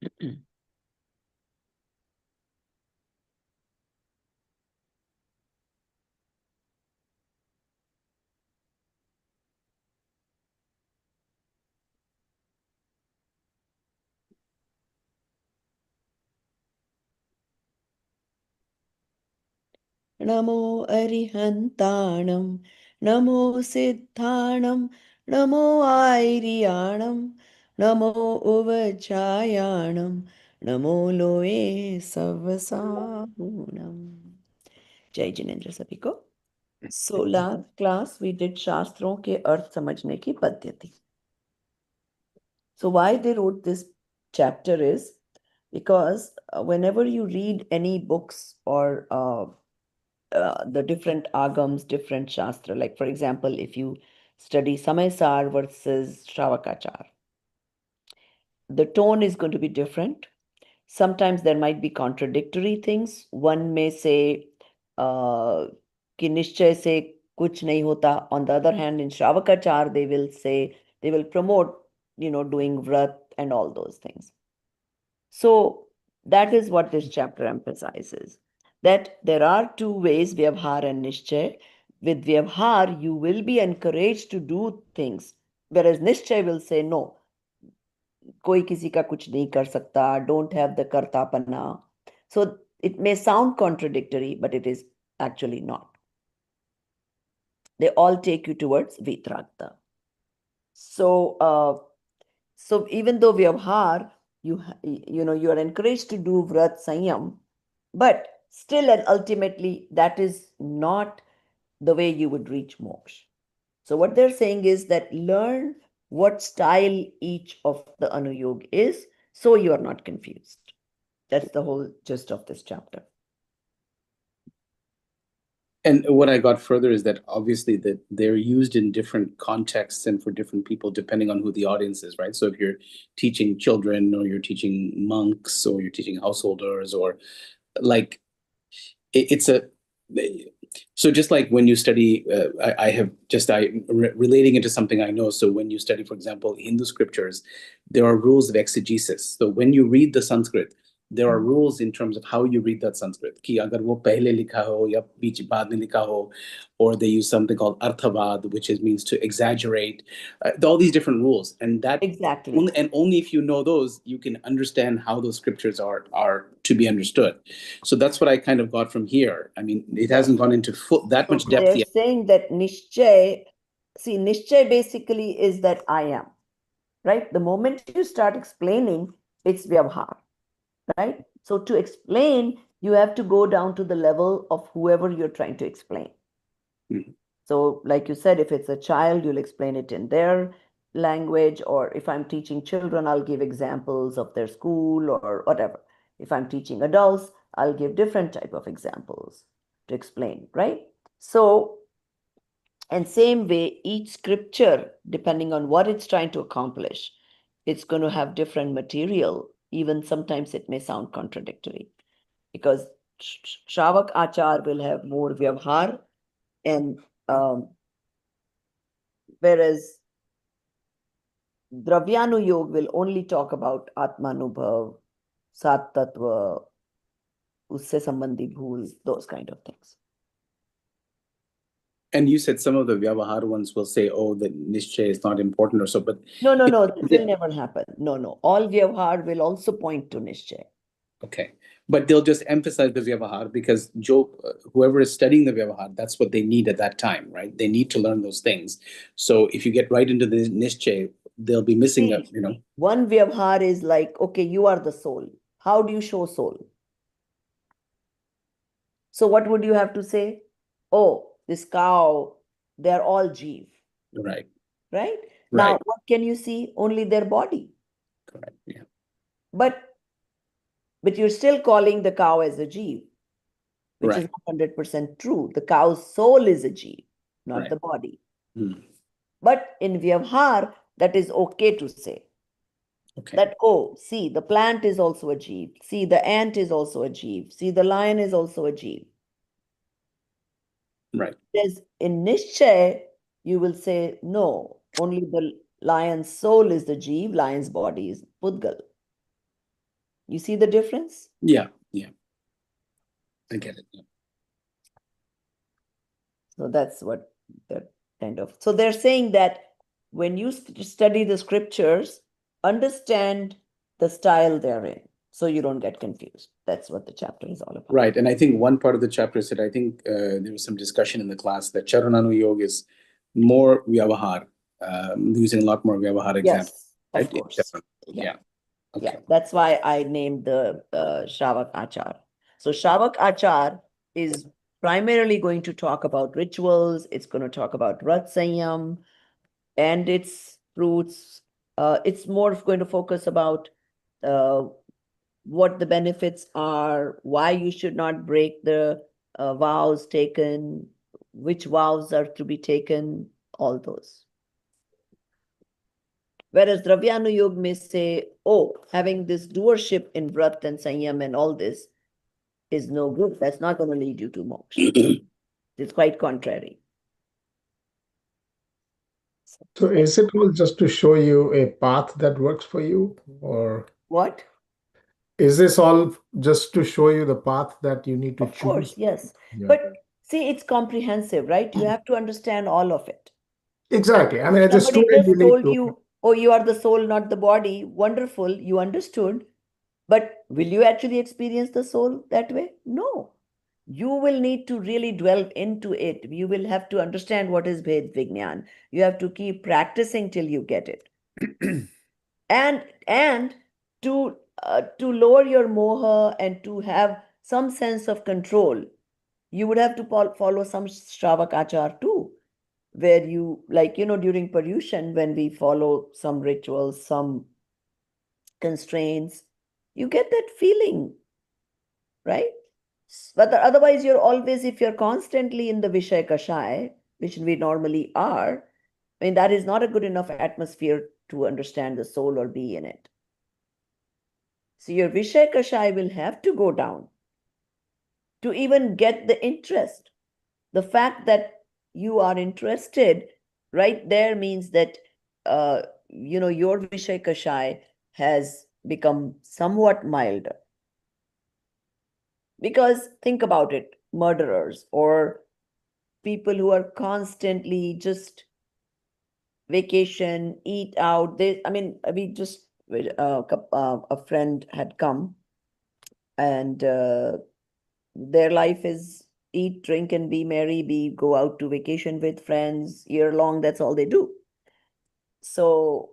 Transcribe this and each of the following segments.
Namo Arihantanam, Namo Siddhanam, Namo Airiyanam, Namo Uvajayanam, Namo Loe Savasahunam. जय जिनेंद्र सभी को। 16 class we did शास्त्रों के अर्थ समझने की पद्धति. So why they wrote this chapter is because whenever you read any books or the different agams, different shastra, like for example, if you study Samaysar versus Shravakachar, the tone is going to be different. Sometimes there might be contradictory things. One may say कि निश्चय से कुछ नहीं होता. On the other hand, in Shravakachar, they will say, they will promote, doing vrat and all those things. So that is what this chapter emphasizes, that there are two ways, Vyavhar and Nishchay. With Vyavhar, you will be encouraged to do things, whereas Nishchay will say, no, koi kisi ka kuch nahi kar sakta, don't have the kartapana. So it may sound contradictory, but it is actually not. They all take you towards Vitragta. So even though Vyavhar, you are encouraged to do Vrat Sanyam, but still and ultimately that is not the way you would reach moksha. So what they're saying is that learn what style each of the Anuyog is, so you are not confused. That's the whole gist of this chapter. And what I got further is that obviously that they're used in different contexts and for different people, depending on who the audience is, right? So if you're teaching children or you're teaching monks or you're teaching householders or like it's a so just like when you study relating it to something I know. So when you study, for example, Hindu scriptures, there are rules of exegesis. So when you read the Sanskrit, there are rules in terms of how you read that Sanskrit. Ki agar wo pehle likha ho ya beech baad mein likha ho, or they use something called arthavad, which means to exaggerate. All these different rules, and that Exactly. only if you know those, you can understand how those scriptures are to be understood. So that's what I kind of got from here. I mean, it hasn't gone into that much depth They're yet. saying that Nishchay, see, Nishchay basically is that I am, right? The moment you start explaining, it's Vyavhar, right? So to explain, you have to go down to the level of whoever you're trying to explain. Mhm. So like you said, if it's a child, you'll explain it in their language, or if I'm teaching children, I'll give examples of their school or whatever. If I'm teaching adults, I'll give different type of examples to explain, right? So, and same way, each scripture, depending on what it's trying to accomplish, it's going to have different material. Even sometimes it may sound contradictory, because Shravak Achar will have more Vyavhar, and whereas Dravyanu will only talk about Atmanubhav, Sat Tattva, usse sambandhi bhool, those kind of things. And you said some of the Vyavahar ones will say, oh, the Nishchay is not important or so, but No, that will never happen. No. All Vyavhar will also point to Nishchay. okay. But they'll just emphasize the Vyavahar because whoever is studying the Vyavahar, that's what they need at that time, right? They need to learn those things. So if you get right into the Nishchay, they'll be missing a, One Vyavhar is like, okay, you are the soul. How do you show soul? So what would you have to say? Oh, this cow, they're all Jeev. Right. Right? Now, what can you see? Only their body. Correct. Yeah. But you're still calling the cow as a Jeev, which is Right. not 100% true. The cow's soul is a Jeev, not Right. the body. Hmm. But in Vyavhar, that is okay to say. Okay. That, oh, see, the plant is also a Jeev. See, the ant is also a Jeev. See, the lion is also a Jeev. Right. Whereas in Nishchay, you will say, no, only the lion's soul is the Jeev, lion's body is Pudgal. You see the difference? Yeah. I get it. Yeah. So that's what they're kind of. So they're saying that when you study the scriptures, understand the style they're in, so you don't get confused. That's what the chapter is all about. Right. And I think one part of the chapter said, I think there was some discussion in the class that Charananu Yoga is more Vyavahar, using a lot more Vyavahar examples. Yes, of Right? course. Yeah. Okay. Yeah, that's why I named the Shravak Achar. So Shravak Achar is primarily going to talk about rituals. It's going to talk about Vrat Sanyam and its fruits. It's more going to focus about what the benefits are, why you should not break the vows taken, which vows are to be taken, all those. Whereas Dravyanu may say, oh, having this doership in Vrat and Sanyam and all this is no good. That's not going to lead you to moksha. It's quite contrary. So is it all just to show you a path that works for you, or What? is this all just to show you the path that you need to Of choose? course, yes. Yeah. But see, it's comprehensive, right? You have to understand all of it. Exactly. I mean, as a Somebody student, you just need told to. you, oh, you are the soul, not the body. Wonderful. You understood. But will you actually experience the soul that way? No. You will need to really delve into it. You will have to understand what is Bhed Vignan. You have to keep practicing till you get it. And to lower your moha and to have some sense of control, you would have to follow some Shravak Achar too, where you, like, during Paryushan, when we follow some rituals, some constraints, you get that feeling, right? But otherwise, you're always, if you're constantly in the Vishay Kashai, which we normally are, I mean, that is not a good enough atmosphere to understand the soul or be in it. So your Vishay Kashai will have to go down to even get the interest. The fact that you are interested right there means that your Vishay Kashai has become somewhat milder. Because think about it, murderers or people who are constantly just vacation, eat out. We just a friend had come, and their life is eat, drink, and be merry. Be go out to vacation with friends year long. That's all they do. So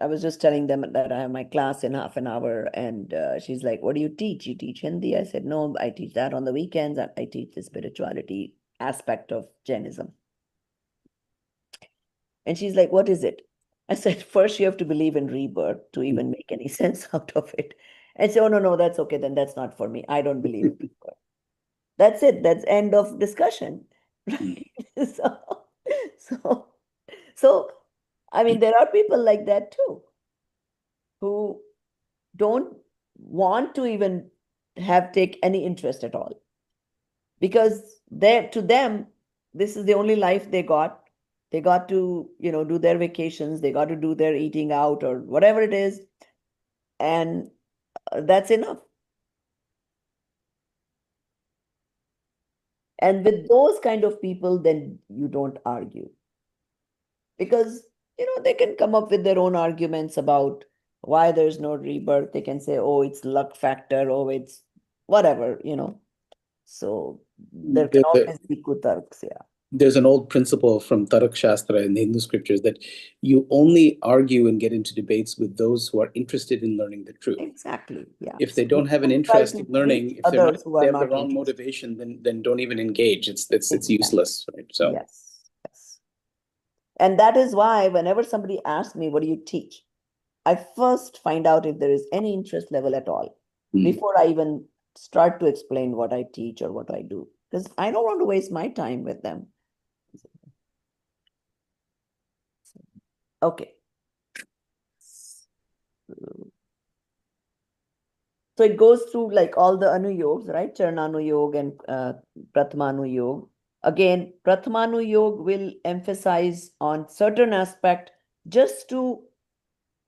I was just telling them that I have my class in half an hour, and she's like, "What do you teach? You teach Hindi?" I said, "No, I teach that on the weekends. I teach the spirituality aspect of Jainism." And she's like, "What is it?" I said, "First, you have to believe in rebirth to even make any sense out of it." And say, "Oh, no, no, that's okay. Then that's not for me. I don't believe in rebirth." That's it. That's end of discussion. Right? So, so, so, I mean, there are people like that too, who don't want to even take any interest at all, because to them, this is the only life they got. They got to, do their vacations, they got to do their eating out or whatever it is, and that's enough. And with those kind of people, then you don't argue, because they can come up with their own arguments about why there's no rebirth. They can say, oh, it's luck factor, oh, it's whatever. So there can always be kutarks, yeah. There's an old principle from Tarak Shastra in the Hindu scriptures that you only argue and get into debates with those who are interested in learning the truth. Exactly, yeah. If they don't have an interest in learning, if they have the wrong interested. motivation, then don't even engage. It's useless, right? So yes. And that is why whenever somebody asks me, what do you teach? I first find out if there is any interest level at all before I even start to explain what I teach or what I do, because I don't want to waste my time with them. Okay. So it goes through like all the Anuyogs, right? Charananu Yoga and Prathamanu Yoga. Again, Prathamanu Yoga will emphasize on certain aspect just to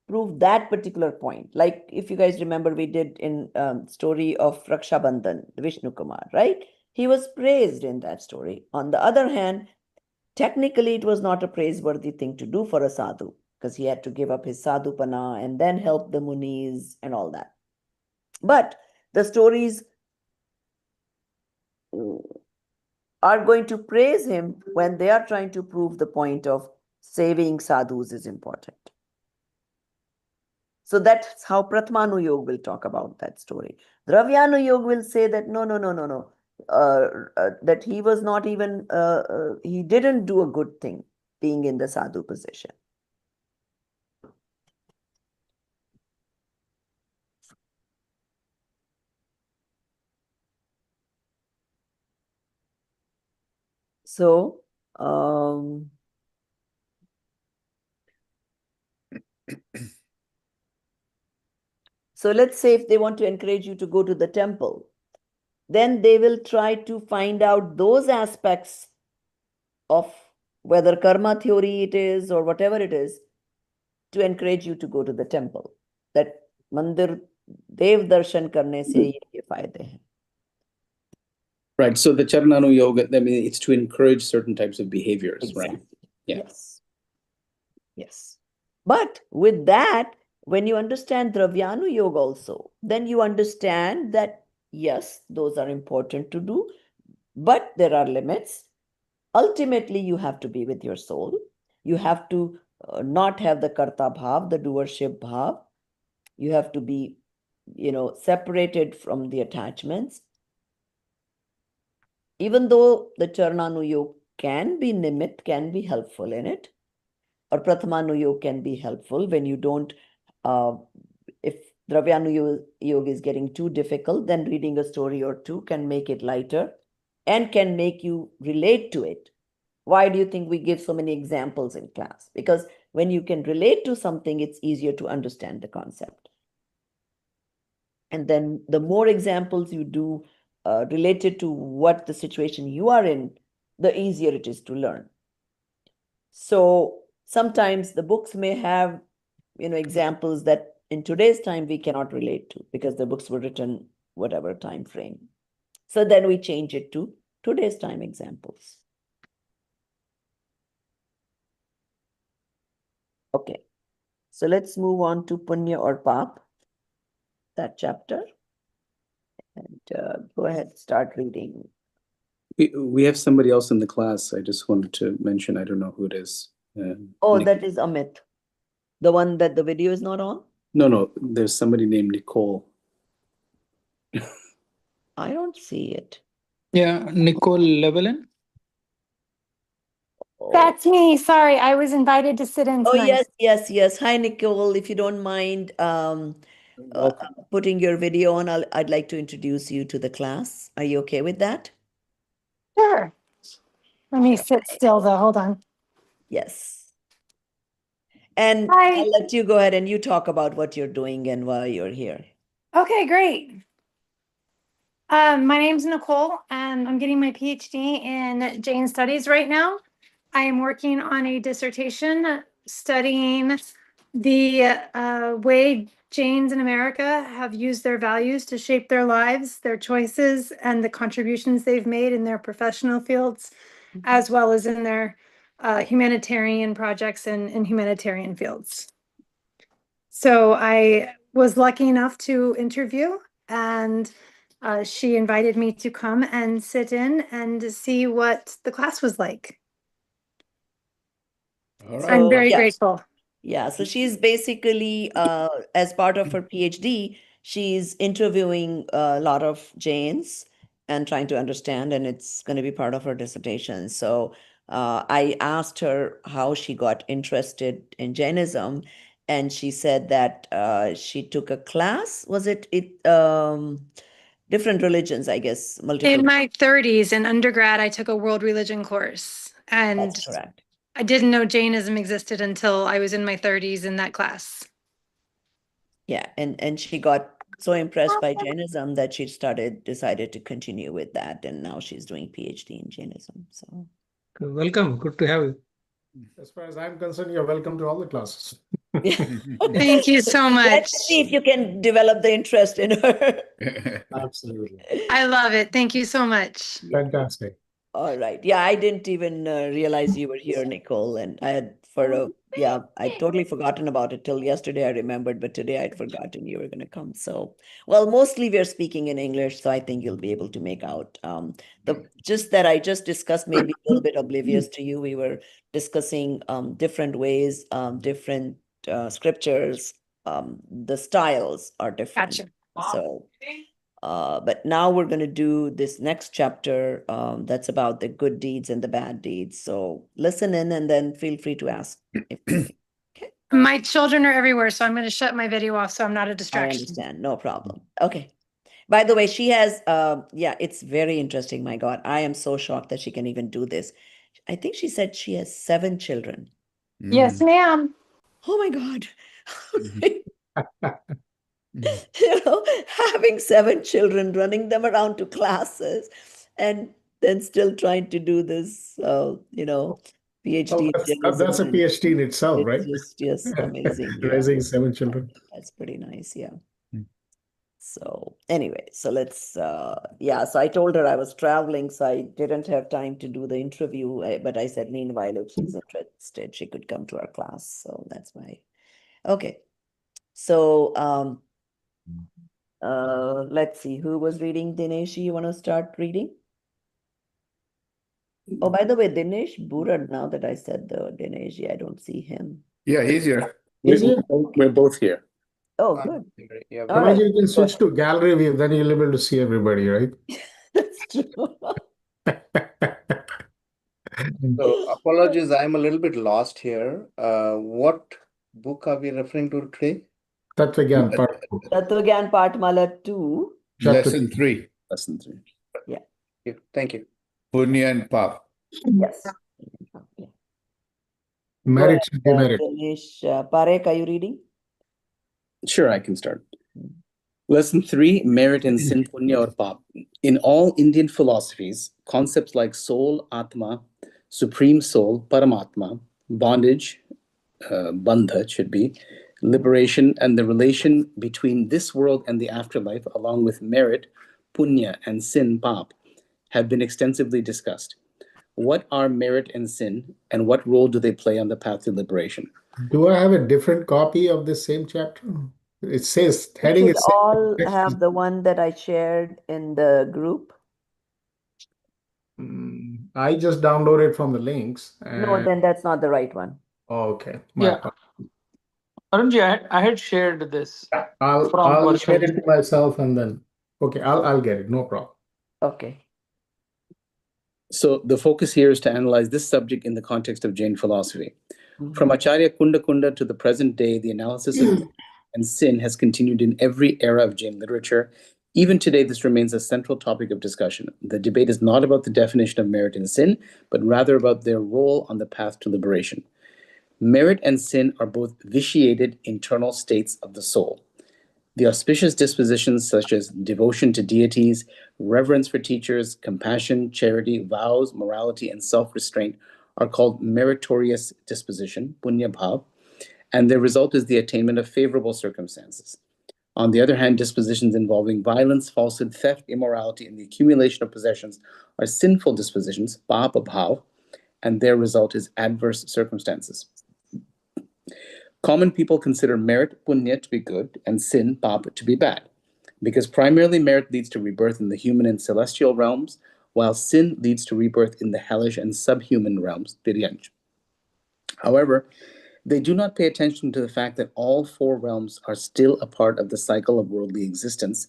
prove that particular point. Like if you guys remember, we did in story of Raksha Bandhan, Vishnu Kumar, right? He was praised in that story. On the other hand, technically it was not a praiseworthy thing to do for a sadhu because he had to give up his sadhupana and then help the munis and all that. But the stories are going to praise him when they are trying to prove the point of saving sadhus is important. So that's how Pratmanu Yoga will talk about that story. Dravyanu Yoga will say that no, that he was not even, he didn't do a good thing being in the sadhu position. So, so let's say if they want to encourage you to go to the temple, then they will try to find out those aspects of whether karma theory it is or whatever it is to encourage you to go to the temple. That mandir dev darshan karne se ye fayde hain. Right. So the Charananu Yoga, I mean, it's to encourage certain types of behaviors, Exactly. right? Yeah. Yes. Yes. But with that, when you understand Dravyanu Yoga also, then you understand that yes, those are important to do, but there are limits. Ultimately, you have to be with your soul. You have to not have the karta bhav, the doership bhav. You have to be, separated from the attachments. Even though the Charananu Yoga can be nimit, can be helpful in it, or Prathamanu Yoga can be helpful when you don't, if Dravyanu Yoga is getting too difficult, then reading a story or two can make it lighter and can make you relate to it. Why do you think we give so many examples in class? Because when you can relate to something, it's easier to understand the concept. And then the more examples you do related to what the situation you are in, the easier it is to learn. So sometimes the books may have, examples that in today's time we cannot relate to because the books were written whatever time frame. So then we change it to today's time examples. Okay, so let's move on to Punya or Paap, that chapter. And go ahead, start reading. We have somebody else in the class. I just wanted to mention, I don't know who it is. Oh, that is Amit. The one that the video is not on? No, there's somebody named Nicole. I don't see it. Yeah, Nicole Llewellyn. That's me. Sorry, I was invited to sit in Oh, tonight. yes. Hi, Nicole. If you don't mind putting your video on, I'd like to introduce you to the class. Are you okay with that? Sure. Let me sit still though. Hold on. Yes. And Hi. I'll let you go ahead and you talk about what you're doing and why you're here. Okay, great. My name's Nicole, and I'm getting my PhD in Jain Studies right now. I am working on a dissertation studying the way Jains in America have used their values to shape their lives, their choices, and the contributions they've made in their professional fields, as well as in their humanitarian projects and humanitarian fields. So I was lucky enough to interview, and she invited me to come and sit in and see what the class was like. All So right. I'm very yeah. grateful. Yeah, so she's basically, as part of her PhD, she's interviewing a lot of Jains and trying to understand, and it's going to be part of her dissertation. So I asked her how she got interested in Jainism, and she said that she took a class. Was it different religions, I guess, multiple? In my 30s in undergrad, I took a world religion course, and That's correct. I didn't know Jainism existed until I was in my 30s in that class. Yeah, and she got so impressed by Jainism that she decided to continue with that, and now she's doing PhD in Jainism. So Welcome. Good to have you. As far as I'm concerned, you're welcome to all the classes. Thank you so much. Let's see if you can develop the interest in her. Absolutely. I love it. Thank you so much. Fantastic. All right. Yeah, I didn't even realize you were here, Nicole. And I had I'd totally forgotten about it till yesterday. I remembered, but today I'd forgotten you were going to come. So, well, mostly we're speaking in English, so I think you'll be able to make out. Just that I just discussed, maybe a little bit oblivious to you. We were discussing different ways, different scriptures. The styles are different. Gotcha. So. But now we're going to do this next chapter that's about the good deeds and the bad deeds. So listen in and then feel free to ask. Okay. My children are everywhere, so I'm going to shut my video off so I'm not a I distraction. understand. No problem. Okay. By the way, she has, it's very interesting. My God, I am so shocked that she can even do this. I think she said she has 7 children. Yes, ma'am. Oh my God. Having 7 children, running them around to classes, and then still trying to do this, PhD. That's a PhD in itself, right? It's just amazing. Yeah. Raising 7 children. That's pretty nice. Yeah. So anyway, so let's, so I told her I was traveling, so I didn't have time to do the interview, but I said, meanwhile, if she's interested, she could come to our class. So that's why. Okay. So, let's see, who was reading? Dinesh, you want to start reading? Oh, by the way, Dinesh Burad, now that I said the Dinesh, I don't see him. Yeah, he's here. We're both here. Oh, good. Yeah, All right. You can switch to gallery view, then you'll be able to see everybody, right? That's true. So apologies, I'm a little bit lost here. What book are we referring to today? Tattva part 2. Tattva Partmala 2. Lesson 3. Lesson 3. Thank you. Punya and paap. Yes. Yeah. Merit and Go ahead, demerit. Dinesh. Parek, are you reading? Sure, I can start. Lesson 3, merit and sin, punya or paap. In all Indian philosophies, concepts like soul, atma, supreme soul, paramatma, bondage, bandha should be, liberation, and the relation between this world and the afterlife, along with merit, punya, and sin, paap, have been extensively discussed. What are merit and sin, and what role do they play on the path to liberation? Do I have a different copy of the same chapter? It says, You heading should is all have the one that I shared in the group. I just downloaded from the links. No, then that's not the right one. Okay. Yeah. Arunji, I had shared this. I'll share it to myself and then, okay, I'll get it. No problem. Okay. So the focus here is to analyze this subject in the context of Jain philosophy. From Acharya Kunda Kunda to the present day, the analysis of merit and sin has continued in every era of Jain literature. Even today, this remains a central topic of discussion. The debate is not about the definition of merit and sin, but rather about their role on the path to liberation. Merit and sin are both vitiated internal states of the soul. The auspicious dispositions such as devotion to deities, reverence for teachers, compassion, charity, vows, morality, and self-restraint are called meritorious disposition, punya bhav, and their result is the attainment of favorable circumstances. On the other hand, dispositions involving violence, falsehood, theft, immorality, and the accumulation of possessions are sinful dispositions, paap bhav, and their result is adverse circumstances. Common people consider merit, punya, to be good, and sin, paap, to be bad, because primarily merit leads to rebirth in the human and celestial realms, while sin leads to rebirth in the hellish and subhuman realms, tiryanj. However, they do not pay attention to the fact that all 4 realms are still a part of the cycle of worldly existence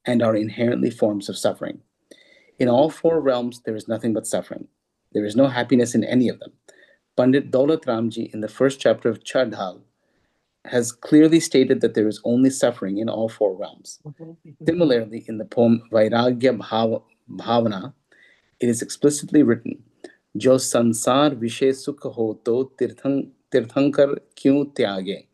and are inherently forms of suffering. In all 4 realms, there is nothing but suffering. There is no happiness in any of them. Pandit Daulat Ramji, in the first chapter of Chardhal, has clearly stated that there is only suffering in all 4 realms. Similarly, in the poem Vairagya Bhavana, it is explicitly written, Jo sansar vishay sukh ho to tirthankar kyun tyage?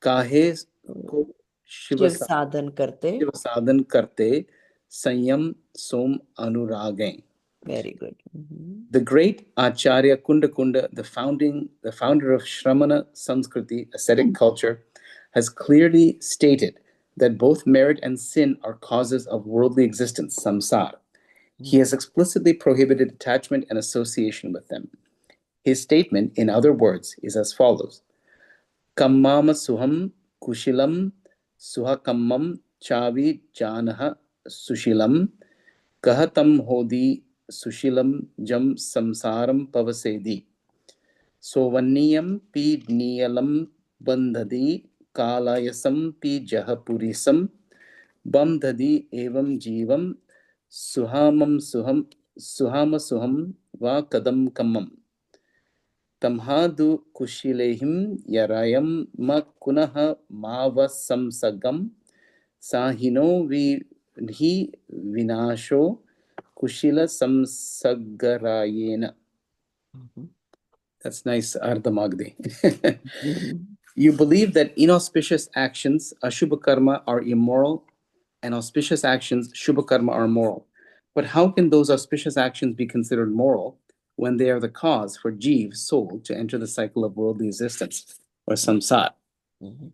Kahe ko shiv sadhan karte sanyam som anurage. Very good. Mhm. The great Acharya Kunda, the founder of Shramana Sanskriti, ascetic culture, has clearly stated that both merit and sin are causes of worldly existence, samsara. He has explicitly prohibited attachment and association with them. His statement, in other words, is as follows: Kammama suham kushilam suhakammam chavi janaha sushilam kahatam hodi sushilam jam samsaram pavasedi sovanniyam pi niyalam bandhadi kalayasam pi jahapurisam bandhadi evam jivam suhama suham va kadam kammam tamhadu kushilehim yarayam ma kunaha mavasamsagam sahino vi vinasho kushila samsagarayena. Mhm. That's nice, Ardhamagdi. Mhm. You believe that inauspicious actions, ashubha karma, are immoral, and auspicious actions, shubha karma, are moral. But how can those auspicious actions be considered moral when they are the cause for Jeev, soul, to enter the cycle of worldly existence, or samsara? Mhm.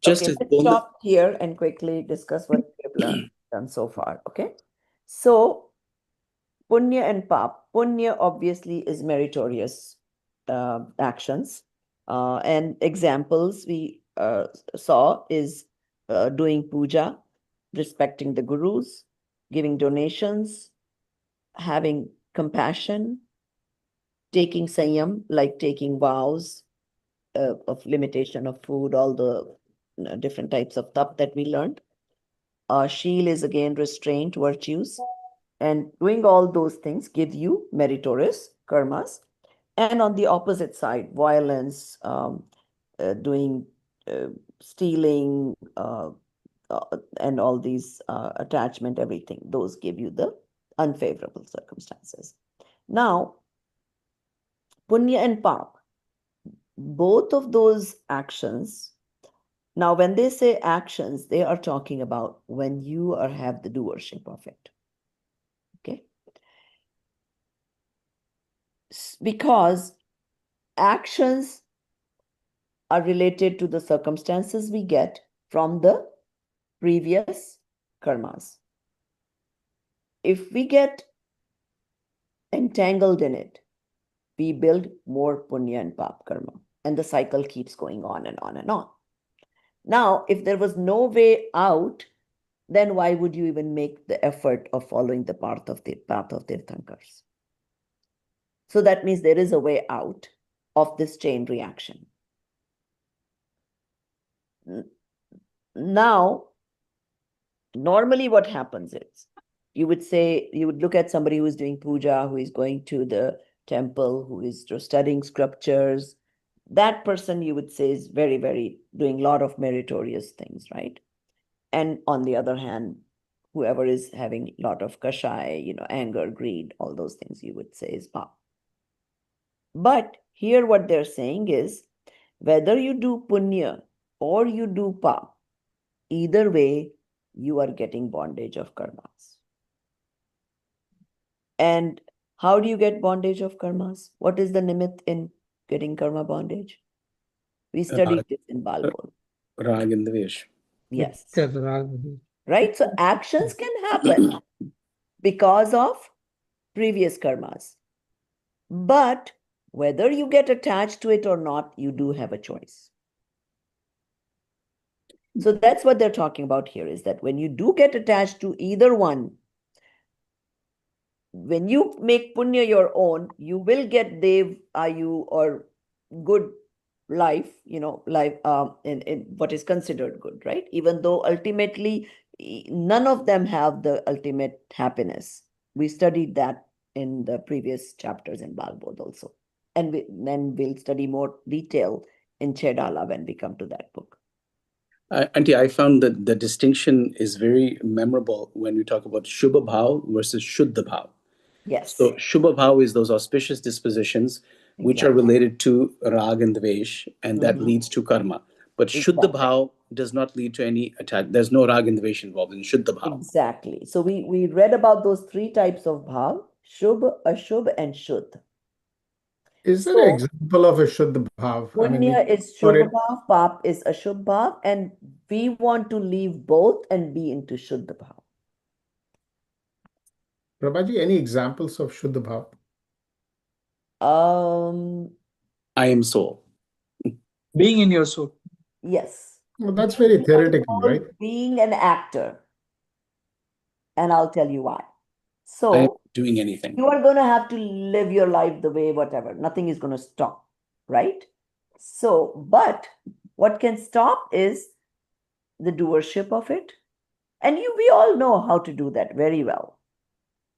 Just Okay, as let's Gunda- stop here and quickly discuss what we've done so far. Okay, so punya and paap. Punya obviously is meritorious actions, and examples we saw is doing puja, respecting the gurus, giving donations, having compassion, taking sanyam, like taking vows of limitation of food, all the different types of tap that we learned. Sheel is again restraint, virtues, and doing all those things give you meritorious karmas. And on the opposite side, violence, doing stealing, and all these attachment, everything, those give you the unfavorable circumstances. Now, punya and paap, both of those actions. Now, when they say actions, they are talking about when you have the doership of it. Okay? Because actions are related to the circumstances we get from the previous karmas. If we get entangled in it, we build more punya and paap karma, and the cycle keeps going on and on and on. Now, if there was no way out, then why would you even make the effort of following the path of Tirthankars? So that means there is a way out of this chain reaction. Now, normally what happens is, you would look at somebody who is doing puja, who is going to the temple, who is studying scriptures. That person, you would say, is very, very doing a lot of meritorious things, right? And on the other hand, whoever is having a lot of kashai, anger, greed, all those things, you would say is paap. But here what they're saying is, whether you do punya or you do paap, either way, you are getting bondage of karmas. And how do you get bondage of karmas? What is the nimit in getting karma bondage? We studied this in Balbol. Rag and Dvesh. Yes. Yes, Rag. Right? So actions can happen because of previous karmas. But whether you get attached to it or not, you do have a choice. So that's what they're talking about here, is that when you do get attached to either one, when you make punya your own, you will get dev ayu or good life, life in what is considered good, right? Even though ultimately none of them have the ultimate happiness. We studied that in the previous chapters in Balbodh also. And then we'll study more detail in Chedala when we come to that book. Auntie, I found that the distinction is very memorable when we talk about Shubha Bhav versus Shuddha Bhav. Yes. So Shubha Bhav is those auspicious dispositions which are related to Rag and Dvesh, and that leads to karma. But Shuddha Bhav does not lead to any attack. There's no Rag and Dvesh involved in Shuddha Bhav. Exactly. So we read about those three types of bhav: Shubh, Ashubh, and Shuddh. Is there an example of a Shuddha Bhav? Punya is for Shubh it, Bhav, Paap is Ashubh Bhav, and we want to leave both and be into Shuddha Bhav. Prabhaji, any examples of Shuddha Bhav? I am soul. Being in your soul. Yes. Well, that's very Being a theoretical, soul, right? being an actor. And I'll tell you why. I am So doing anything. you are going to have to live your life the way, whatever. Nothing is going to stop, right? So, but what can stop is the doership of it. And we all know how to do that very well.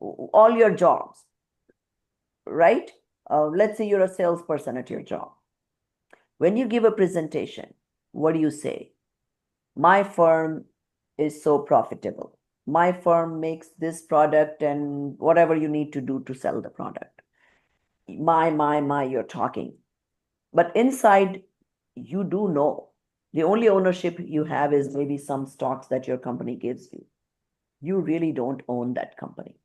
All your jobs, right? Let's say you're a salesperson at your job. When you give a presentation, what do you say? My firm is so profitable. My firm makes this product and whatever you need to do to sell the product. My, you're talking. But inside, you do know. The only ownership you have is maybe some stocks that your company gives you. You really don't own that company.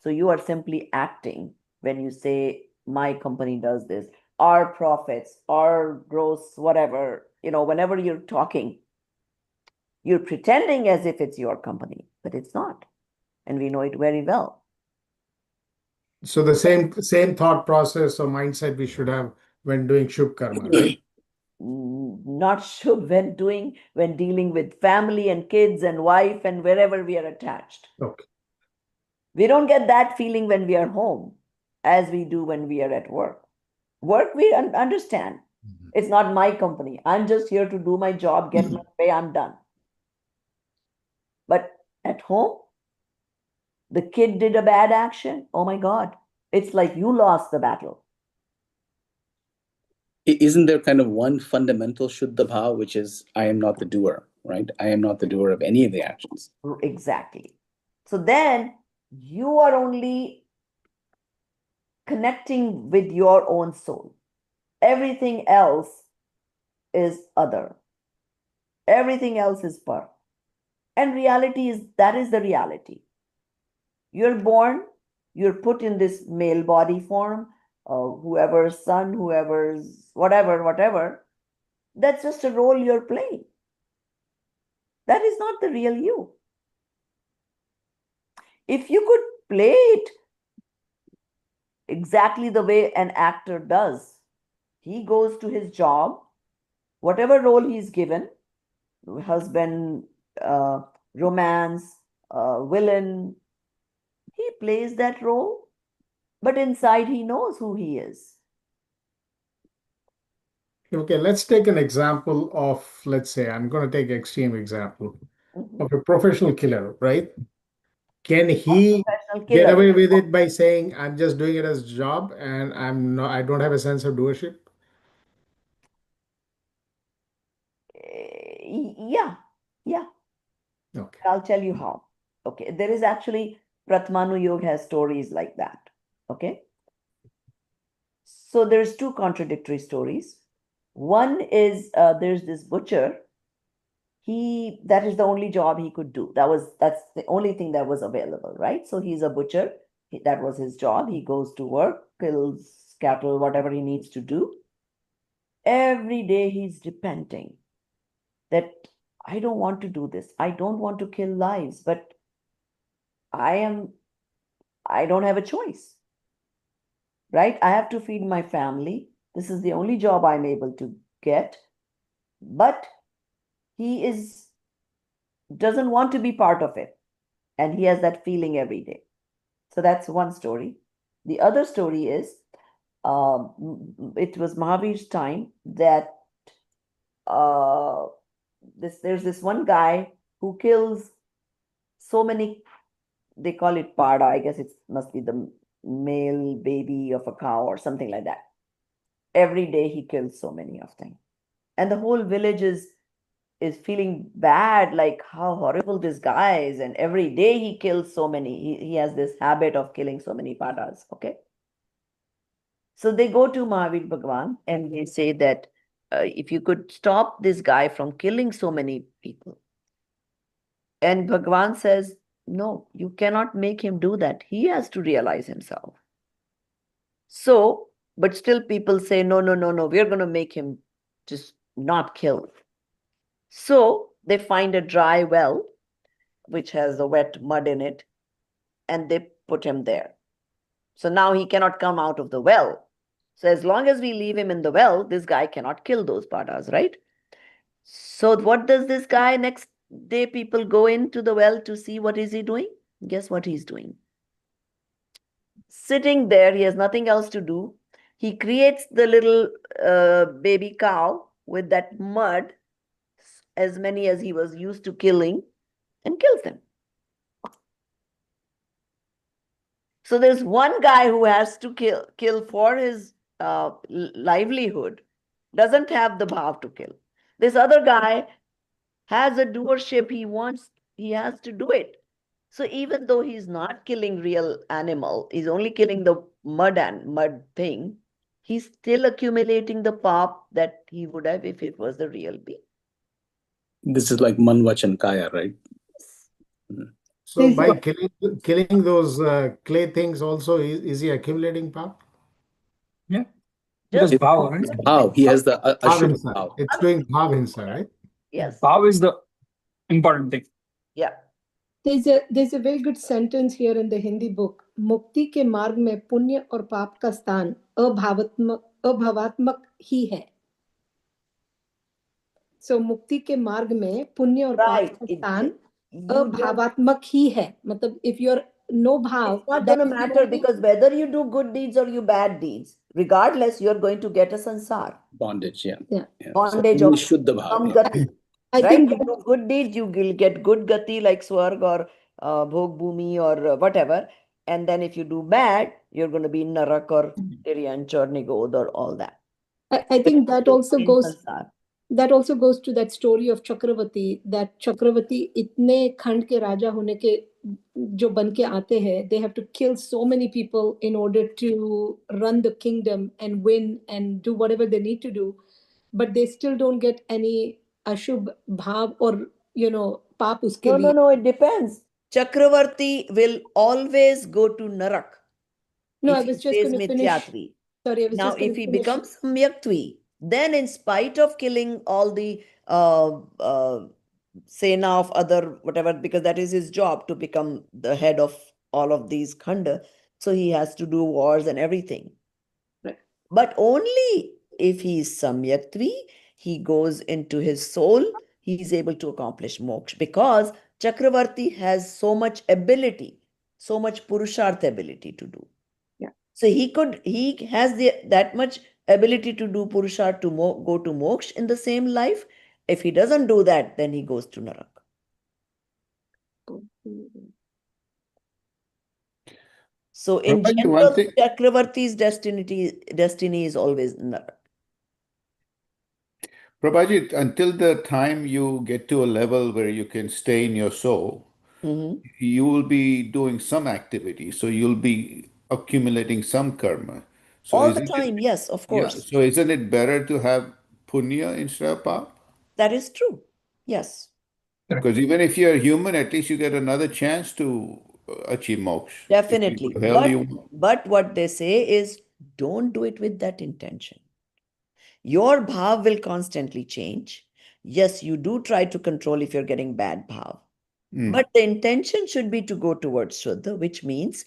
So you are simply acting when you say, my company does this, our profits, our gross, whatever, whenever you're talking, you're pretending as if it's your company, but it's not. And we know it very well. So the same thought process or mindset we should have when doing Shubh Karma, right? Not sure when dealing with family and kids and wife and wherever we are attached. Okay. We don't get that feeling when we are home as we do when we are at work. Work, we understand. It's not my company. I'm just here to do my job, get my pay, I'm done. But at home, the kid did a bad action. Oh my God. It's like you lost the battle. Isn't there kind of one fundamental Shuddha Bhav, which is I am not the doer, right? I am not the doer of any of the actions. Exactly. So then you are only connecting with your own soul. Everything else is other. Everything else is par. And reality is that is the reality. You're born, you're put in this male body form, whoever's son, whoever's whatever. That's just a role you're playing. That is not the real you. If you could play it exactly the way an actor does, he goes to his job, whatever role he's given, husband, romance, villain, he plays that role, but inside he knows who he is. Okay, let's take an example of, let's say, I'm going to take extreme example of a professional killer, right? Can he Professional get killer. away with it by saying, I'm just doing it as a job and I don't have a sense of doership? Yeah. Okay. I'll tell you how. Okay, there is actually Pratmanu Yoga has stories like that. Okay, so there's two contradictory stories. One is there's this butcher. That is the only job he could do. That's the only thing that was available, right? So he's a butcher. That was his job. He goes to work, kills cattle, whatever he needs to do. Every day he's repenting that I don't want to do this. I don't want to kill lives, but I don't have a choice, right? I have to feed my family. This is the only job I'm able to get. But he doesn't want to be part of it. And he has that feeling every day. So that's one story. The other story is it was Mahavir's time that there's this one guy who kills so many, they call it pada, I guess it must be the male baby of a cow or something like that. Every day he kills so many of them. And the whole village is feeling bad, like how horrible this guy is. And every day he kills so many. He has this habit of killing so many padas. Okay. So they go to Mahavir Bhagwan and they say that if you could stop this guy from killing so many people. And Bhagwan says, No, you cannot make him do that. He has to realize himself. So, but still people say, no, no, no, no, we're going to make him just not kill. So they find a dry well, which has the wet mud in it, and they put him there. So now he cannot come out of the well. So as long as we leave him in the well, this guy cannot kill those padas, right? So what does this guy next day people go into the well to see what is he doing? Guess what he's doing? Sitting there, he has nothing else to do. He creates the little baby cow with that mud, as many as he was used to killing, and kills them. So there's one guy who has to kill for his livelihood, doesn't have the bhav to kill. This other guy has a doership, he has to do it. So even though he's not killing real animal, he's only killing the mud thing, he's still accumulating the paap that he would have if it was the real being. This is like man, vachan, kaya, right? So by killing those clay things also, is he accumulating paap? Yeah. Just Because bhav, right? Bhav, he has the Bhav Ashubha inside. bhav. It's doing bhav inside, right? yes, Bhav is the important thing. yeah. There's a very good sentence here in the Hindi book. मुक्ति के मार्ग में पुण्य और पाप का स्थान अभावात्मक ही है. So मुक्ति के मार्ग में पुण्य और पाप Right. का स्थान You don't- अभावात्मक ही है. मतलब if you're no bhav, It's not that going to is the matter only- because whether you do good deeds or you bad deeds, regardless, you're going to get a sansar. Bondage, yeah. Yeah. Bondage So, of Shuddha bhav, some yeah. gati. I Right? think You do good deeds, you will get good gati like swarg or bhog bhumi or whatever. And then if you do bad, you're going to be narak or Tiryan, Chornigod or all that. I think that also In goes sansar. that also goes to that story of Chakravarti, that Chakravarti इतने खंड के राजा होने के जो बन के आते हैं, they have to kill so many people in order to run the kingdom and win and do whatever they need to do, but they still don't get any ashubh bhav or paap uske No, no, liye. no, it depends. Chakravarti will always go to narak. No, if I he was just stays going to finish. mithyatvi. Sorry, I was Now, just going if to he finish. becomes samyaktvi, then in spite of killing all the sena of other whatever, because that is his job to become the head of all of these khanda, so he has to do wars and everything. Right. But only if he is samyaktvi, he goes into his soul, he is able to accomplish moksha, because Chakravarti has so much ability, so much purushartha ability to do. So he has that much ability to do purusharth to go to moksha in the same life. If he doesn't do that, then he goes to narak. So in Prabhupada, general, one thing- Chakravarti's destiny is always narak. Prabhupada, until the time you get to a level where you can stay in your soul, Mhm. you will be doing some activity. So you'll be accumulating some karma. So All the isn't time, yes, of yeah, course. so isn't it better to have punya instead of pap? That is true. Yes, Because even if you're human, at least you get another chance to achieve moksha. If you definitely. go to hell, you But what they say is don't do it with that intention. Your bhav will constantly change. Yes, you do try to control if you're getting bad bhav. But the intention should be to go towards Shuddha, which means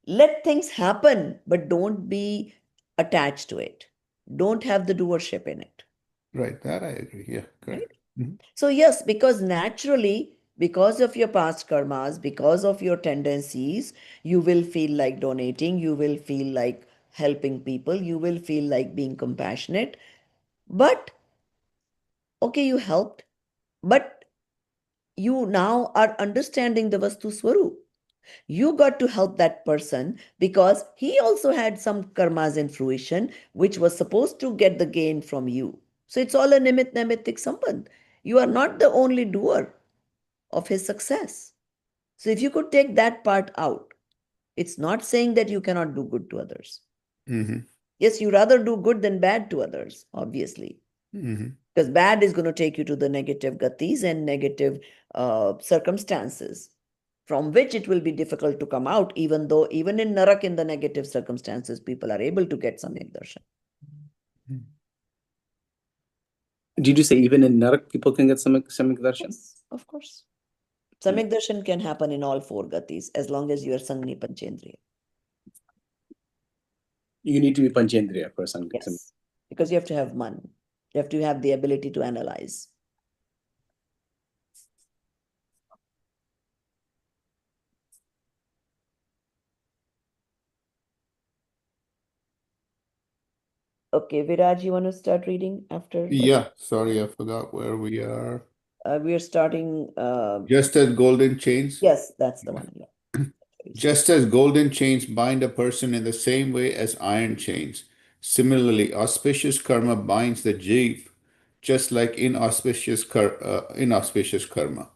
let things happen, but don't be attached to it. Don't have the doership in it. right, that I agree. Yeah, correct. So, yes, because naturally, because of your past karmas, because of your tendencies, you will feel like donating, you will feel like helping people, you will feel like being compassionate. But, okay, you helped, but you now are understanding the Vastu Swarup. You got to help that person because he also had some karmas in fruition, which was supposed to get the gain from you. So it's all a nimit naimittik sambandh. You are not the only doer of his success. So if you could take that part out, it's not saying that you cannot do good to others. Mm-hmm. Yes, you rather do good than bad to others, obviously. Mm-hmm. Because bad is going to take you to the negative gatis and negative circumstances. from which it will be difficult to come out, even though even in Narak, in the negative circumstances, people are able to get Samyak Darshan. Did you say even in Narak people can get Samyak Darshan? Yes, of course. Samyak Darshan can happen in all 4 gatis as long as you are Sangni Panchendriya. You need to be Panchendriya for Samyak. Yes, because you have to have man. You have to have the ability to analyze. Okay, Viraj, you want to start reading after? Yeah, sorry, I forgot where we are. We are starting. Just as golden chains. Yes, that's the one. Yeah. Just as golden chains bind a person in the same way as iron chains, similarly, auspicious karma binds the jiv, just like inauspicious karma.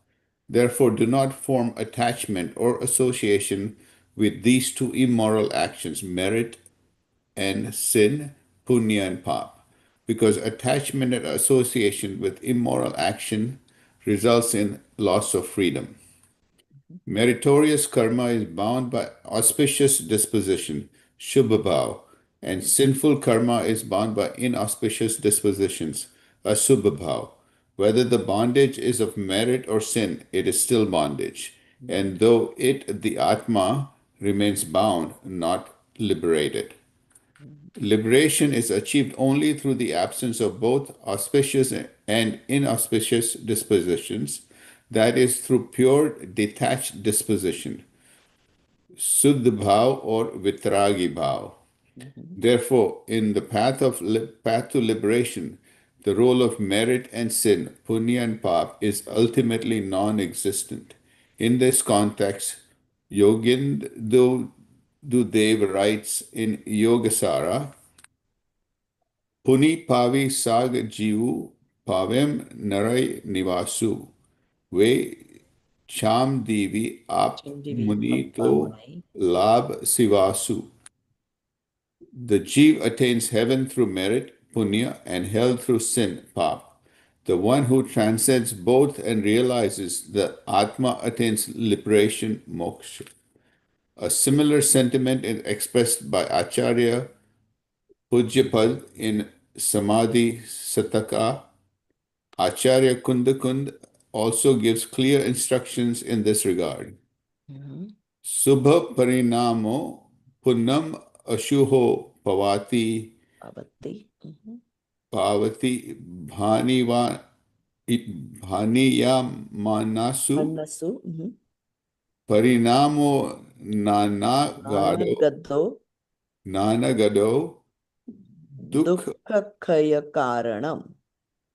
Therefore, do not form attachment or association with these 2 immoral actions, merit and sin, punya and paap, because attachment and association with immoral action results in loss of freedom. Meritorious karma is bound by auspicious disposition, shubha, and sinful karma is bound by inauspicious dispositions, asubha. Whether the bondage is of merit or sin, it is still bondage, and though it, the Atma, remains bound, not liberated. Liberation is achieved only through the absence of both auspicious and inauspicious dispositions, that is, through pure detached disposition, Suddha Bhav or Vitragi Bhav. Therefore, in the path to liberation, the role of merit and sin, punya and paap, is ultimately non-existent. In this context, Yogindu Dev writes in Yogasara, Puni pavi sag jivu pavem narai nivasu. Ve cham divi ap muni to lab sivasu. The jiv attains heaven through merit, punya, and hell through sin, paap. The one who transcends both and realizes the Atma attains liberation, moksha. A similar sentiment is expressed by Acharya Pujyapad in Samadhi Sataka. Acharya Kundakund also gives clear instructions in this regard. Subha parinamo punnam ashuho pavati pavati bhaniyamanasu parinamo nanagado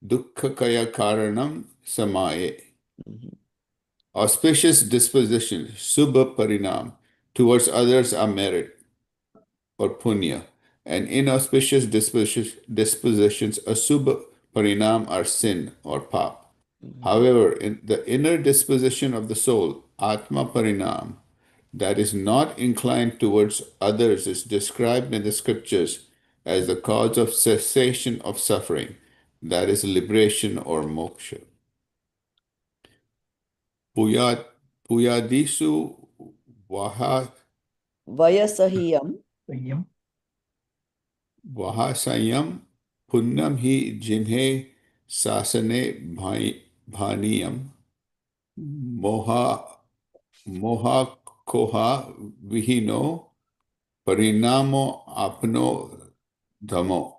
Dukkakaya karanam samaye. Auspicious disposition, subha parinam, towards others are merit or punya, and inauspicious dispositions, asubha parinam, are sin or paap. However, in the inner disposition of the soul, atma parinam, that is not inclined towards others, is described in the scriptures as the cause of cessation of suffering, that is liberation or moksha. Puyadisu Vayasahiyam Vahasayam punnam hi jinhe sasane bhaniyam moha koha vihino parinamo apno dhamo.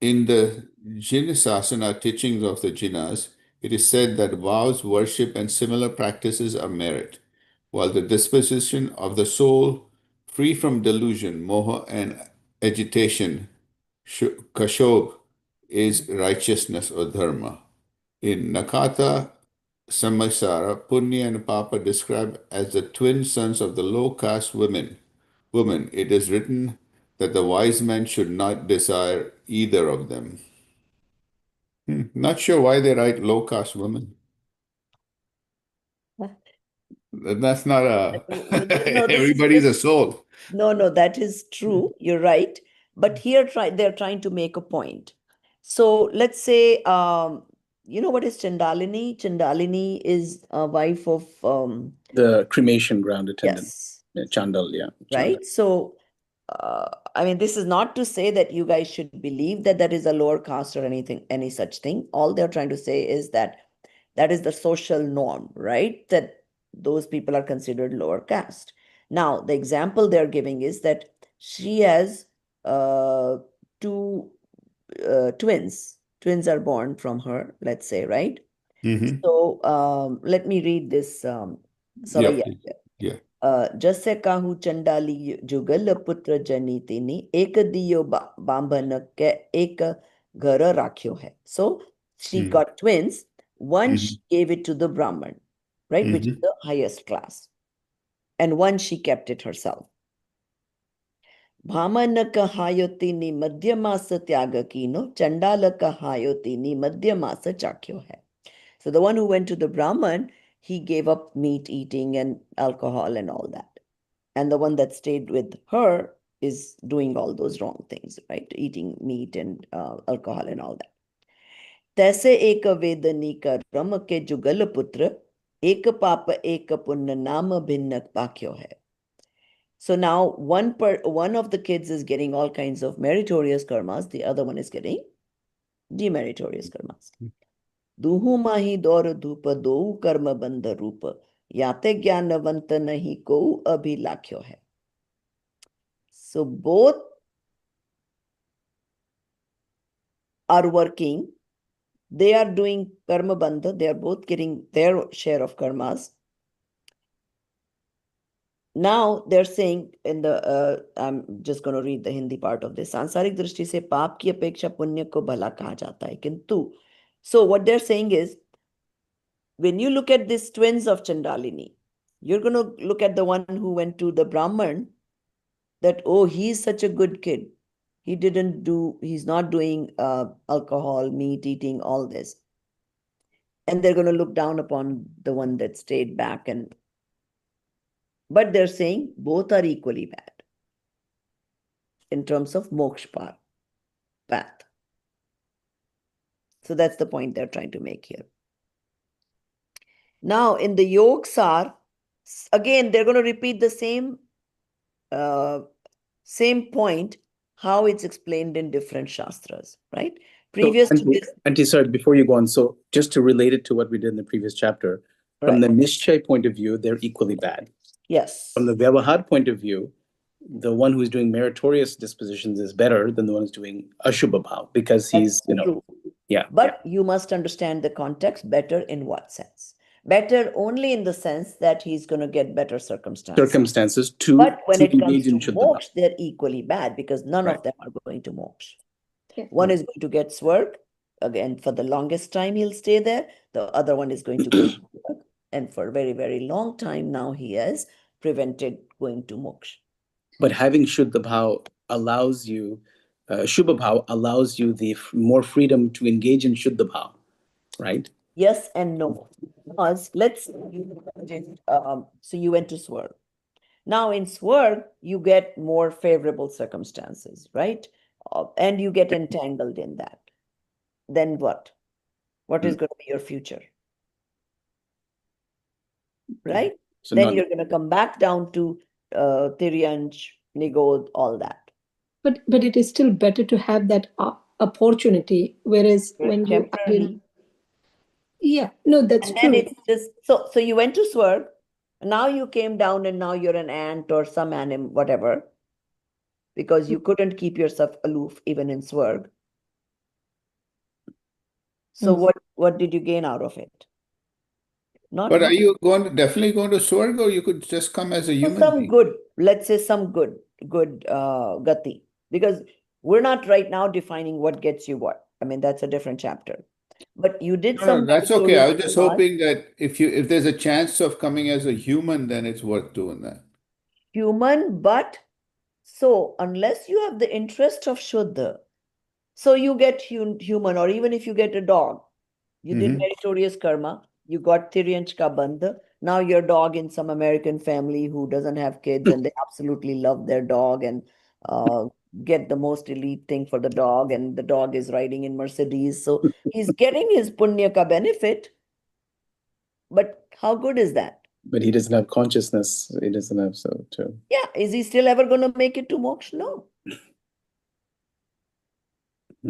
In the Jin Sasana teachings of the Jinas, it is said that vows, worship, and similar practices are merit, while the disposition of the soul, free from delusion, moha, and agitation, kashob, is righteousness or dharma. In Nakata Samsara, Punya and Papa described as the twin sons of the low caste woman. It is written that the wise man should not desire either of them. Not sure why they write low caste women. That's not everybody's a soul. No, that is true. You're right. But here they're trying to make a point. So let's say you know what is Chandalini? Chandalini is a wife of The cremation ground attendant. yes, Yeah, Chandal, yeah. Chandal. right? So I mean, this is not to say that you guys should believe that that is a lower caste or anything, any such thing. All they're trying to say is that that is the social norm, right? That those people are considered lower caste. Now, the example they're giving is that she has two twins. Twins are born from her, let's say, right? Mm-hmm. So let me read this Yeah, savaiya. please. Yeah. जस्य काहू चंडाली जुगल पुत्र जनितिनी एक दियो बांभन के एक घर राख्यो है. So she Mhm. got twins. One Mhm. she gave it to the Brahman, right, which is Mhm. the highest class, and one she kept it herself. भामन कहायोतिनी मध्यमास त्याग कीनो चंडाल कहायोतिनी मध्यमास चाख्यो है. So the one who went to the Brahman, he gave up meat eating and alcohol and all that. And the one that stayed with her is doing all those wrong things, right? Eating meat and alcohol and all that. तैसे एक वेदनी कर्म के जुगल पुत्र एक पाप एक पुण्य नाम भिन्न पाक्यो है. So now one of the kids is getting all kinds of meritorious karmas, the other one is getting demeritorious karmas. दूहु माही दौर धूप दो कर्म बंध रूप याते ज्ञानवंत नहीं को अभिलाख्यो है. So both are working. They are doing karma bandha. They are both getting their share of karmas. Now they're saying in the, I'm just going to read the Hindi part of this. सांसारिक दृष्टि से पाप की अपेक्षा पुण्य को भला कहा जाता है किंतु. So what they're saying is, when you look at these twins of Chandalini, you're going to look at the one who went to the Brahman, that, oh, he's such a good kid. He's not doing alcohol, meat eating, all this. And they're going to look down upon the one that stayed back. But they're saying both are equally bad in terms of moksha path. So that's the point they're trying to make here. Now, in the yogsar, again, they're going to repeat the same point, how it's explained in different shastras, right? Previous to this. Auntie, sorry, before you go on, so just to relate it to what we did in the previous chapter, from the Nishchay point of view, they're equally bad. Yes. From the Vyavahar point of view, the one who's doing meritorious dispositions is better than the one who's doing Ashubha Bhav because he's, true. Yeah. But you must understand the context better in what sense? Better only in the sense that he's going to get better circumstances. But when it comes to moksha, they're equally bad because none of them are going to moksha. One is going to get swarg. Again, for the longest time, he'll stay there. The other one is going to go to swarg. And for a very, very long time now, he has prevented going to moksha. But having Shuddha Bhav allows you, Shubha Bhav allows you the more freedom to engage in Shuddha Bhav, right? Yes and no. Because let's so you went to swarg. Now in swarg, you get more favorable circumstances, right? And you get entangled in that. Then what? What is going to be your future? Right? So then you're going to come back down to Tiryansh, Nigod, all that. But it is still better to have that opportunity, whereas when you are in, yeah, no, that's and true. Then it's just, so you went to swarg, now you came down and now you're an ant or some animal, whatever, because you couldn't keep yourself aloof even in swarg. So what did you gain out of it? Not But much. are you definitely going to Swarg, or you could just come as a human Some being? good, let's say some good gati, because we're not right now defining what gets you what. I mean, that's a different chapter. But you did some. No, that's okay. I was just meritorious hoping that if there's a chance of coming as a human, then it's worth doing that. human, but so unless you have the interest of Shuddha, so you get human, or even if you get a dog, you did meritorious karma, you got Tiryansh ka bandha, now your dog in some American family who doesn't have kids and they absolutely love their dog and get the most elite thing for the dog, and the dog is riding in Mercedes. So he's getting his punya ka benefit. But how good is that? But he doesn't have consciousness. He doesn't have so too. Yeah, is he still ever going to make it to moksha? No.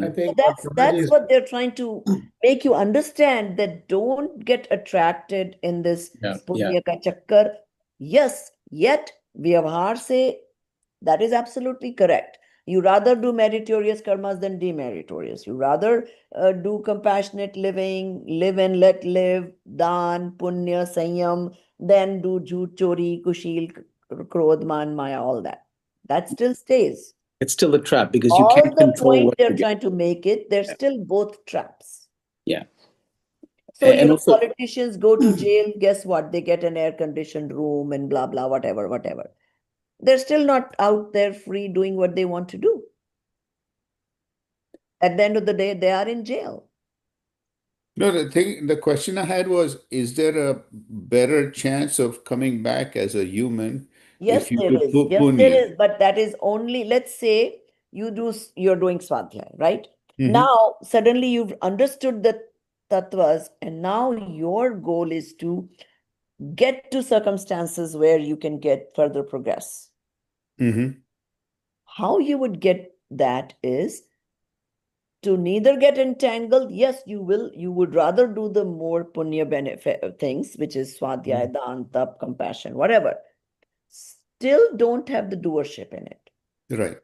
I think That's what they're trying to make you understand, that don't get attracted in this punya ka chakkar. Yes, yet vyavhar se, that is absolutely correct. You rather do meritorious karmas than demeritorious. You rather do compassionate living, live and let live, dan, punya, sanyam, than do jhoot, chori, kushil, krodh, man, maya, all that. That still stays. It's still a trap because you All can't the control point what they're you get. trying to make it, they're still both traps. Yeah. So, And also, politicians go to jail, guess what? They get an air-conditioned room and blah, blah, whatever, whatever. They're still not out there free doing what they want to do. At the end of the day, they are in jail. No, the question I had was, is there a better chance of coming back as a human Yes, if you there do is. Yes, there punya? is. But that is only, let's say you're doing swadhyaya, right? Mhm. Now, suddenly you've understood the tattvas, and now your goal is to get to circumstances where you can get further progress. Mhm. How you would get that is to neither get entangled. Yes, you would rather do the more punya benefit things, which is swadhyaya, dan, tap, compassion, whatever. Still don't have the doership in it. Right.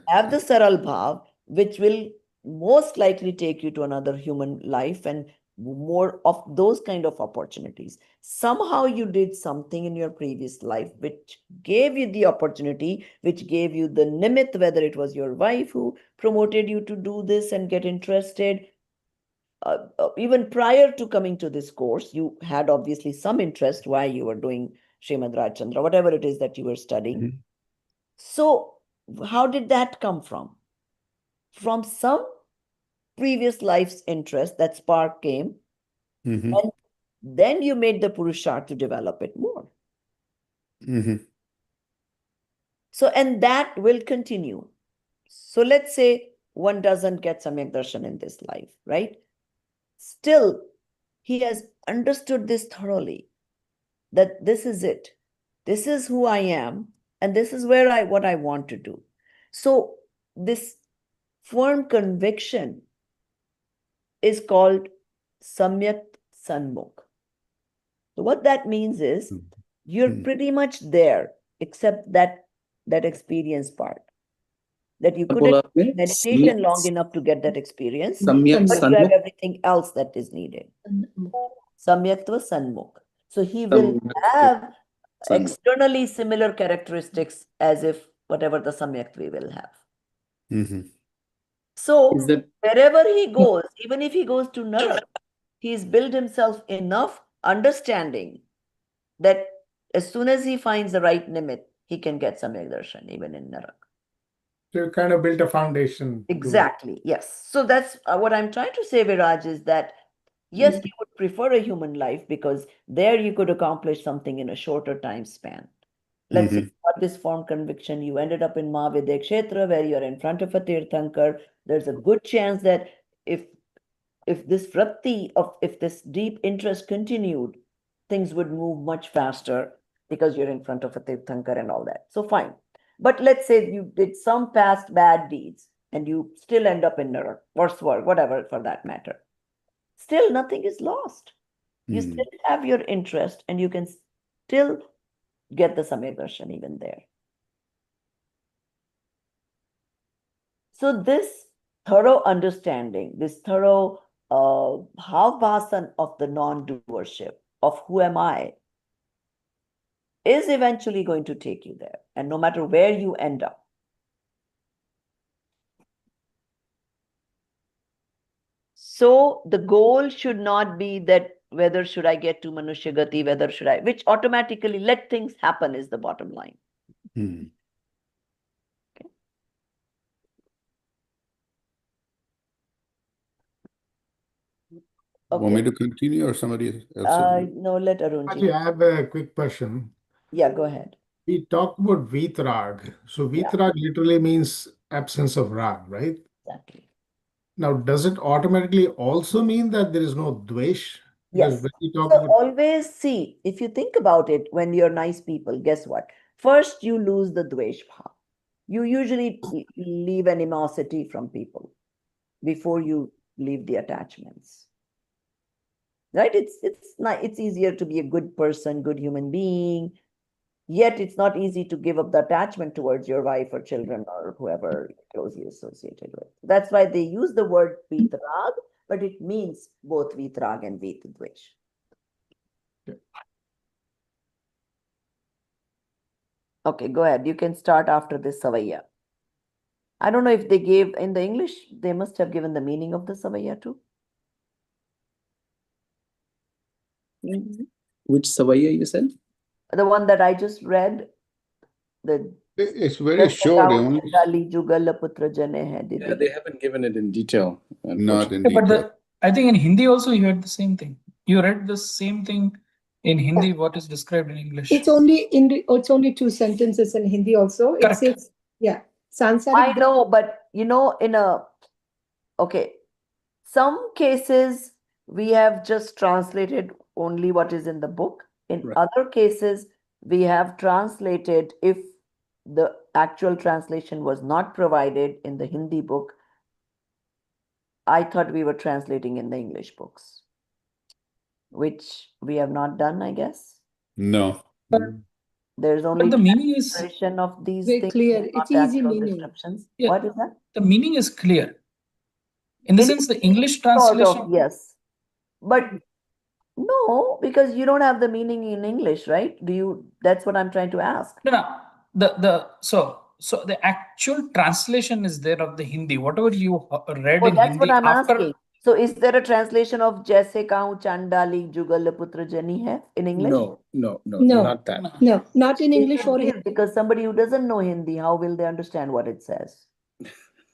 Have the saral bhav, which will most likely take you to another human life and more of those kind of opportunities. Somehow you did something in your previous life which gave you the opportunity, which gave you the nimit, whether it was your wife who promoted you to do this and get interested. Even prior to coming to this course, you had obviously some interest why you were doing Srimad Rajchandra, whatever it is that you were studying. Mhm. So how did that come from? From some previous life's interest, that spark came, Mhm. and then you made the Purusharth to develop it more. Mhm. So, and that will continue. So let's say one doesn't get Samyak Darshan in this life, right? Still, he has understood this thoroughly, that this is it. This is who I am, and this is what I want to do. So this firm conviction is called Samyak Sanmukh. So what that means is you're pretty much there, except that experience part. That you couldn't meditation long enough to get that experience, but you have everything else that is needed. Samyaktva Sanmukh. So he will have externally similar characteristics as if whatever the Samyaktva will have. Mhm. So wherever he goes, even if he goes to Narak, he's built himself enough understanding that as soon as he finds the right nimit, he can get Samyak Darshan even in Narak. So you kind of built a foundation. Exactly, yes. So that's what I'm trying to say, Viraj, is that yes, you would prefer a human life because there you could accomplish something in a shorter time span. Let's say you got this firm conviction, you ended up in Mahavidya Kshetra where you're in front of a Tirthankar. There's a good chance that if this vritti if this deep interest continued, things would move much faster because you're in front of a Tirthankar and all that. So fine. But let's say you did some past bad deeds and you still end up in Narak or Swarg, whatever for that matter. Still, nothing is lost. You still have your interest and you can still get the Samyak Darshan even there. So this thorough understanding, this thorough bhav of the non-doership, of who am I, is eventually going to take you there. And no matter where you end up. So the goal should not be that whether should I get to Manushya Gati, whether should I, which automatically let things happen is the bottom line. Mhm. Want me to continue or somebody else? No, let Arunji. I have a quick question. Yeah, go ahead. We talk about Vitrag. So Yeah. Vitrag literally means absence of rag, right? Exactly. Now, does it automatically also mean that there is no dvesh? Because Yes. when we talk So about always see, if you think about it, when you're nice people, guess what? First, you lose the dvesh bhav. You usually leave animosity from people before you leave the attachments. Right? It's easier to be a good person, good human being. Yet it's not easy to give up the attachment towards your wife or children or whoever you're closely associated with. That's why they use the word vitrag, but it means both vitrag and vitdvesh. Okay, go ahead. You can start after this savaya. I don't know if they gave in the English, they must have given the meaning of the savaya too. Which savaya you said? The one that I just read, the It's very short, only Dali Jugal Putra Jane hai. Did Yeah, they haven't given it in detail, not in Yeah, but detail. I think in Hindi also you heard the same thing. You read the same thing in Hindi, what is described in English. It's only 2 sentences in Hindi also. It Correct. says, yeah, I Sansarik. know, but okay, some cases we have just translated only what is in the book. In Right. other cases, we have translated if the actual translation was not provided in the Hindi book. I thought we were translating in the English books, which we have not done, I guess. No. There's only the meaning is translation of these Very things, clear. not It's easy actual meaning. descriptions. Yeah. What is that? the meaning is clear. In the sense, the English Sort translation. of, yes. But no, because you don't have the meaning in English, right? That's what I'm trying to ask. No. So the actual translation is there of the Hindi. Whatever you read Well, in that's Hindi what I'm after. asking. So is there a translation of Jaise Kaun Chandali Jugal Putra Jani hai in English? No, No. not that. No, not in It English should or be, Hindi. because somebody who doesn't know Hindi, how will they understand what it says?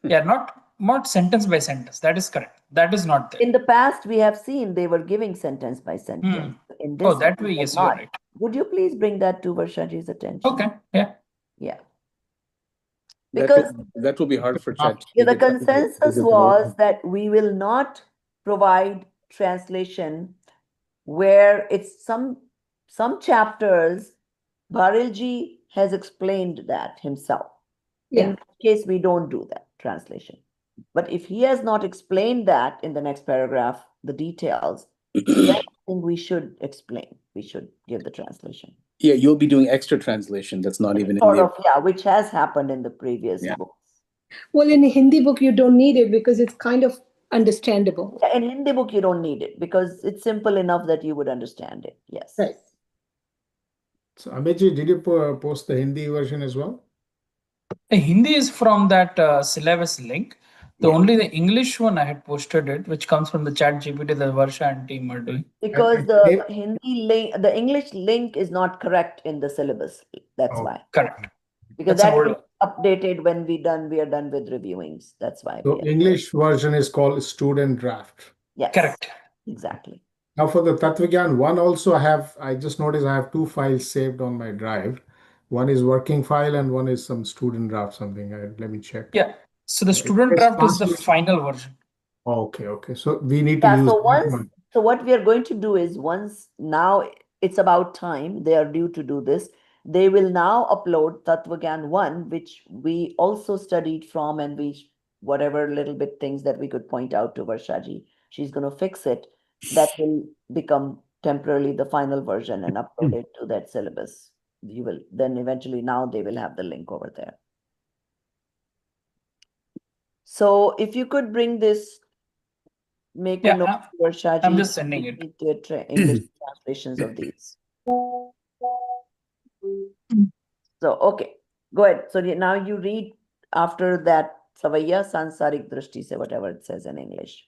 Yeah, not sentence by sentence. That is correct. That is not there. In the past, we have seen they were giving sentence by sentence. In this, That one, way, they're yes, you're not. right. Would you please bring that to Varshaji's attention? Okay, yeah. Yeah. That Because will be hard for chat. the consensus was that we will not provide translation where it's some chapters, Bharilji has explained that himself. Yeah. In that case, we don't do that translation. But if he has not explained that in the next paragraph, the details, then I think we should explain. We should give the translation. Yeah, you'll be doing extra translation. That's not even in Sort the. of, yeah, which has happened in the previous Yeah. books. Well, in a Hindi book, you don't need it because it's kind of understandable. In Hindi book, you don't need it because it's simple enough that you would understand it. Yes. Right. So, Ameji, did you post the Hindi version as well? The Hindi is from that syllabus link. Only the English one I had posted it, which comes from the chat GPT that Varsha and team are doing. Because the Hindi link, the English link is not correct in the syllabus. That's why. Correct. Because That's an that old is updated when we are done with reviewings. That's why. So English version is called student draft. Yes. Correct. Exactly. Now for the Tattvigyan one also I just noticed I have 2 files saved on my drive. One is working file and one is some student draft something. Let me check. Yeah. So the student draft is the final version. Okay. So we need to use that one. So what we are going to do is once now it's about time, they are due to do this. They will now upload Tattvagyan 1, which we also studied from, and whatever little bit things that we could point out to Varshaji, she's going to fix it. That will become temporarily the final version and upload it to that syllabus. Then eventually now they will have the link over there. So if you could bring this, make a note to Varshaji. I'm just sending it. English translations of these. So, okay, go ahead. So now you read after that Savaya Sansarik Drishti se, whatever it says in English.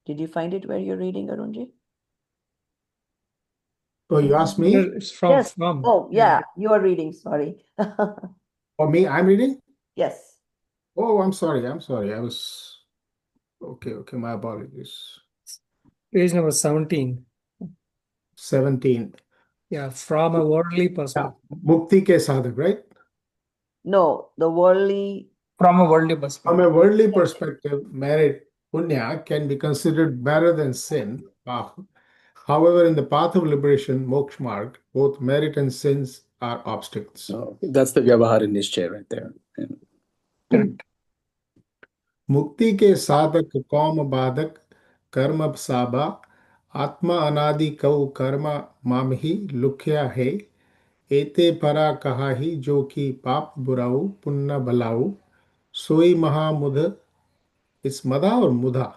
Did you find it where you're reading, Arunji? Oh, you asked me? It's from. Oh, yeah, you are reading, sorry. Oh, me? I'm reading? Yes. Oh, I'm sorry. I was... Okay, my apologies. Page number 17. 17. Yeah, from a worldly Yeah, perspective. mukti ke sadhak, right? No, the worldly. From a worldly From perspective. a worldly perspective, merit, punya, can be considered better than sin, paap. However, in the path of liberation, moksha marg, both merit and sins are obstacles. Oh, that's the Vyavahara Nishchay right there. Yeah. Correct. मुक्ति के साधक कौम बाधक कर्म साबा आत्मा अनादि कौ कर्म मामहि लुख्या है एते परा कहा ही जो कि पाप बुराऊ पुण्य भलाऊ सोई महामुद इस मदा और मुधा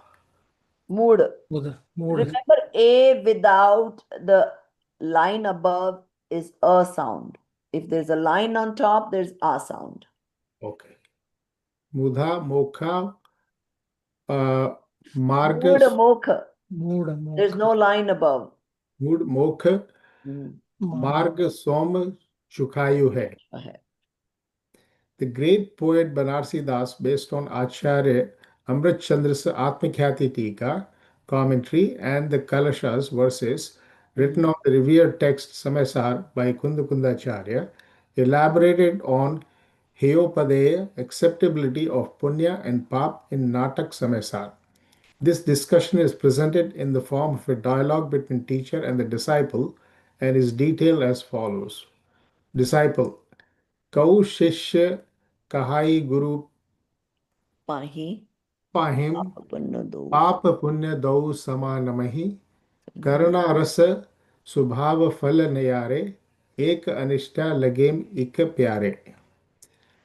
Mood. Mood. Remember, A without the line above is a sound. If there's a line on top, there's a sound. Okay मुधा मोखा मार्ग Mood, mokha. Mood. There's no line above. मूड मोख मार्ग सोम चुकायु है. Ahead. The great poet Banarsi Das, based on Acharya Amrit Chandra's Atmakhyati Tika commentary and the Kalashas verses written on the revered text Samaysar by Kundakundacharya, elaborated on Heyopadeya, acceptability of Punya and Pap in Natak Samaysar. This discussion is presented in the form of a dialogue between teacher and the disciple and is detailed as follows. Disciple, Kau Shishya Kahai Guru Pahi. Pahim Apanna do. Paap Punya Dau Samanamahi Karana Rasa Subhava Fal Nayare Ek Anishta Lagem Ik Pyare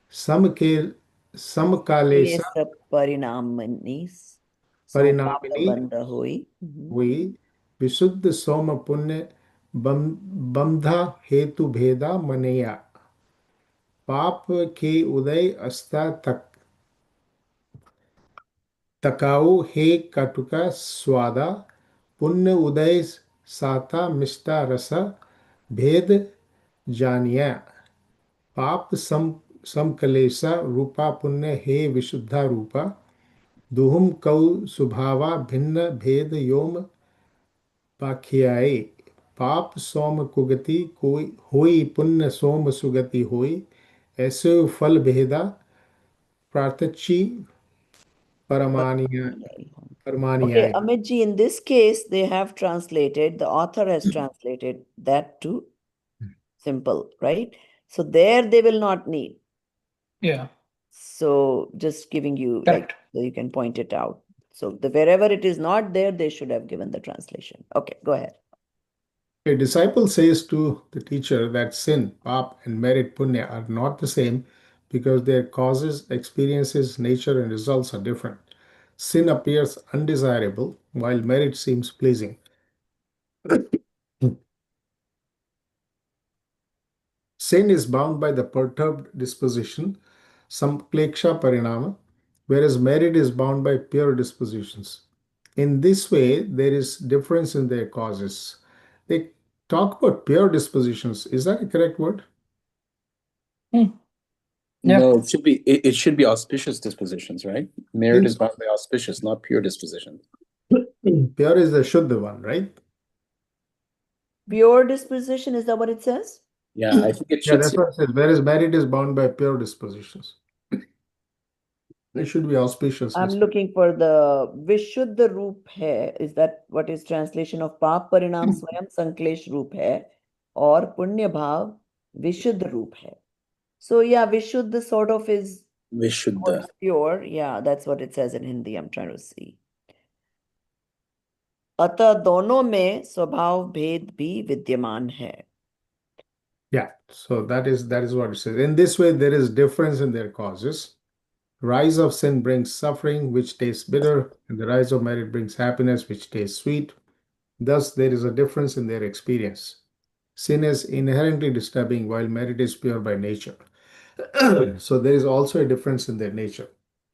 Sam ke ये Samkalesa सब परिणाम मनीस सो पाप Parinamini बंद हुई. हुई विशुद्ध सोम पुण्य बंधा हेतु भेदा मनया पाप के उदय अस्ता तक तकाऊ हे कटुका स्वादा पुण्य उदय साता मिष्टा रस भेद जानिया पाप समकलेसा रूपा पुण्य हे विशुद्धा रूपा दुहुम कौ सुभावा भिन्न भेद योम पाखियाए पाप सोम कुगति कोई होई पुण्य सोम सुगति होई ऐसे फल भेदा प्रातची परमानिया Okay, परमानियाय. Amit ji, in this case, they have translated, the author has translated that to simple, right? So there they will not need. Yeah. So just giving you Correct. so you can point it out. So wherever it is not there, they should have given the translation. Okay, go ahead. A disciple says to the teacher that sin, pap, and merit, punya are not the same because their causes, experiences, nature, and results are different. Sin appears undesirable while merit seems pleasing. Sin is bound by the perturbed disposition, samkleksha parinama, whereas merit is bound by pure dispositions. In this way, there is difference in their causes. They talk about pure dispositions. Is that a correct word? Yeah. No, it should be auspicious dispositions, right? Merit is bound by auspicious, not pure dispositions. Pure is the Shuddha one, right? Pure disposition, is that what it says? Yeah, I think it Yeah, should that's say. what it says. Whereas merit is bound by pure dispositions. It should be auspicious. I'm looking for the Vishuddha Roop hai. Is that what is translation of Paap Parinam Swayam Sanklesh Roop hai? Or Punya Bhav Vishuddha Roop hai. So yeah, Vishuddha sort of is Vishuddha. towards pure. Yeah, that's what it says in Hindi. I'm trying to see. अतः दोनों में स्वभाव भेद भी विद्यमान है. Yeah, so that is what it says. In this way, there is difference in their causes. Rise of sin brings suffering, which tastes bitter, and the rise of merit brings happiness, which tastes sweet. Thus, there is a difference in their experience. Sin is inherently disturbing, while merit is pure by nature. So there is also a difference in their nature.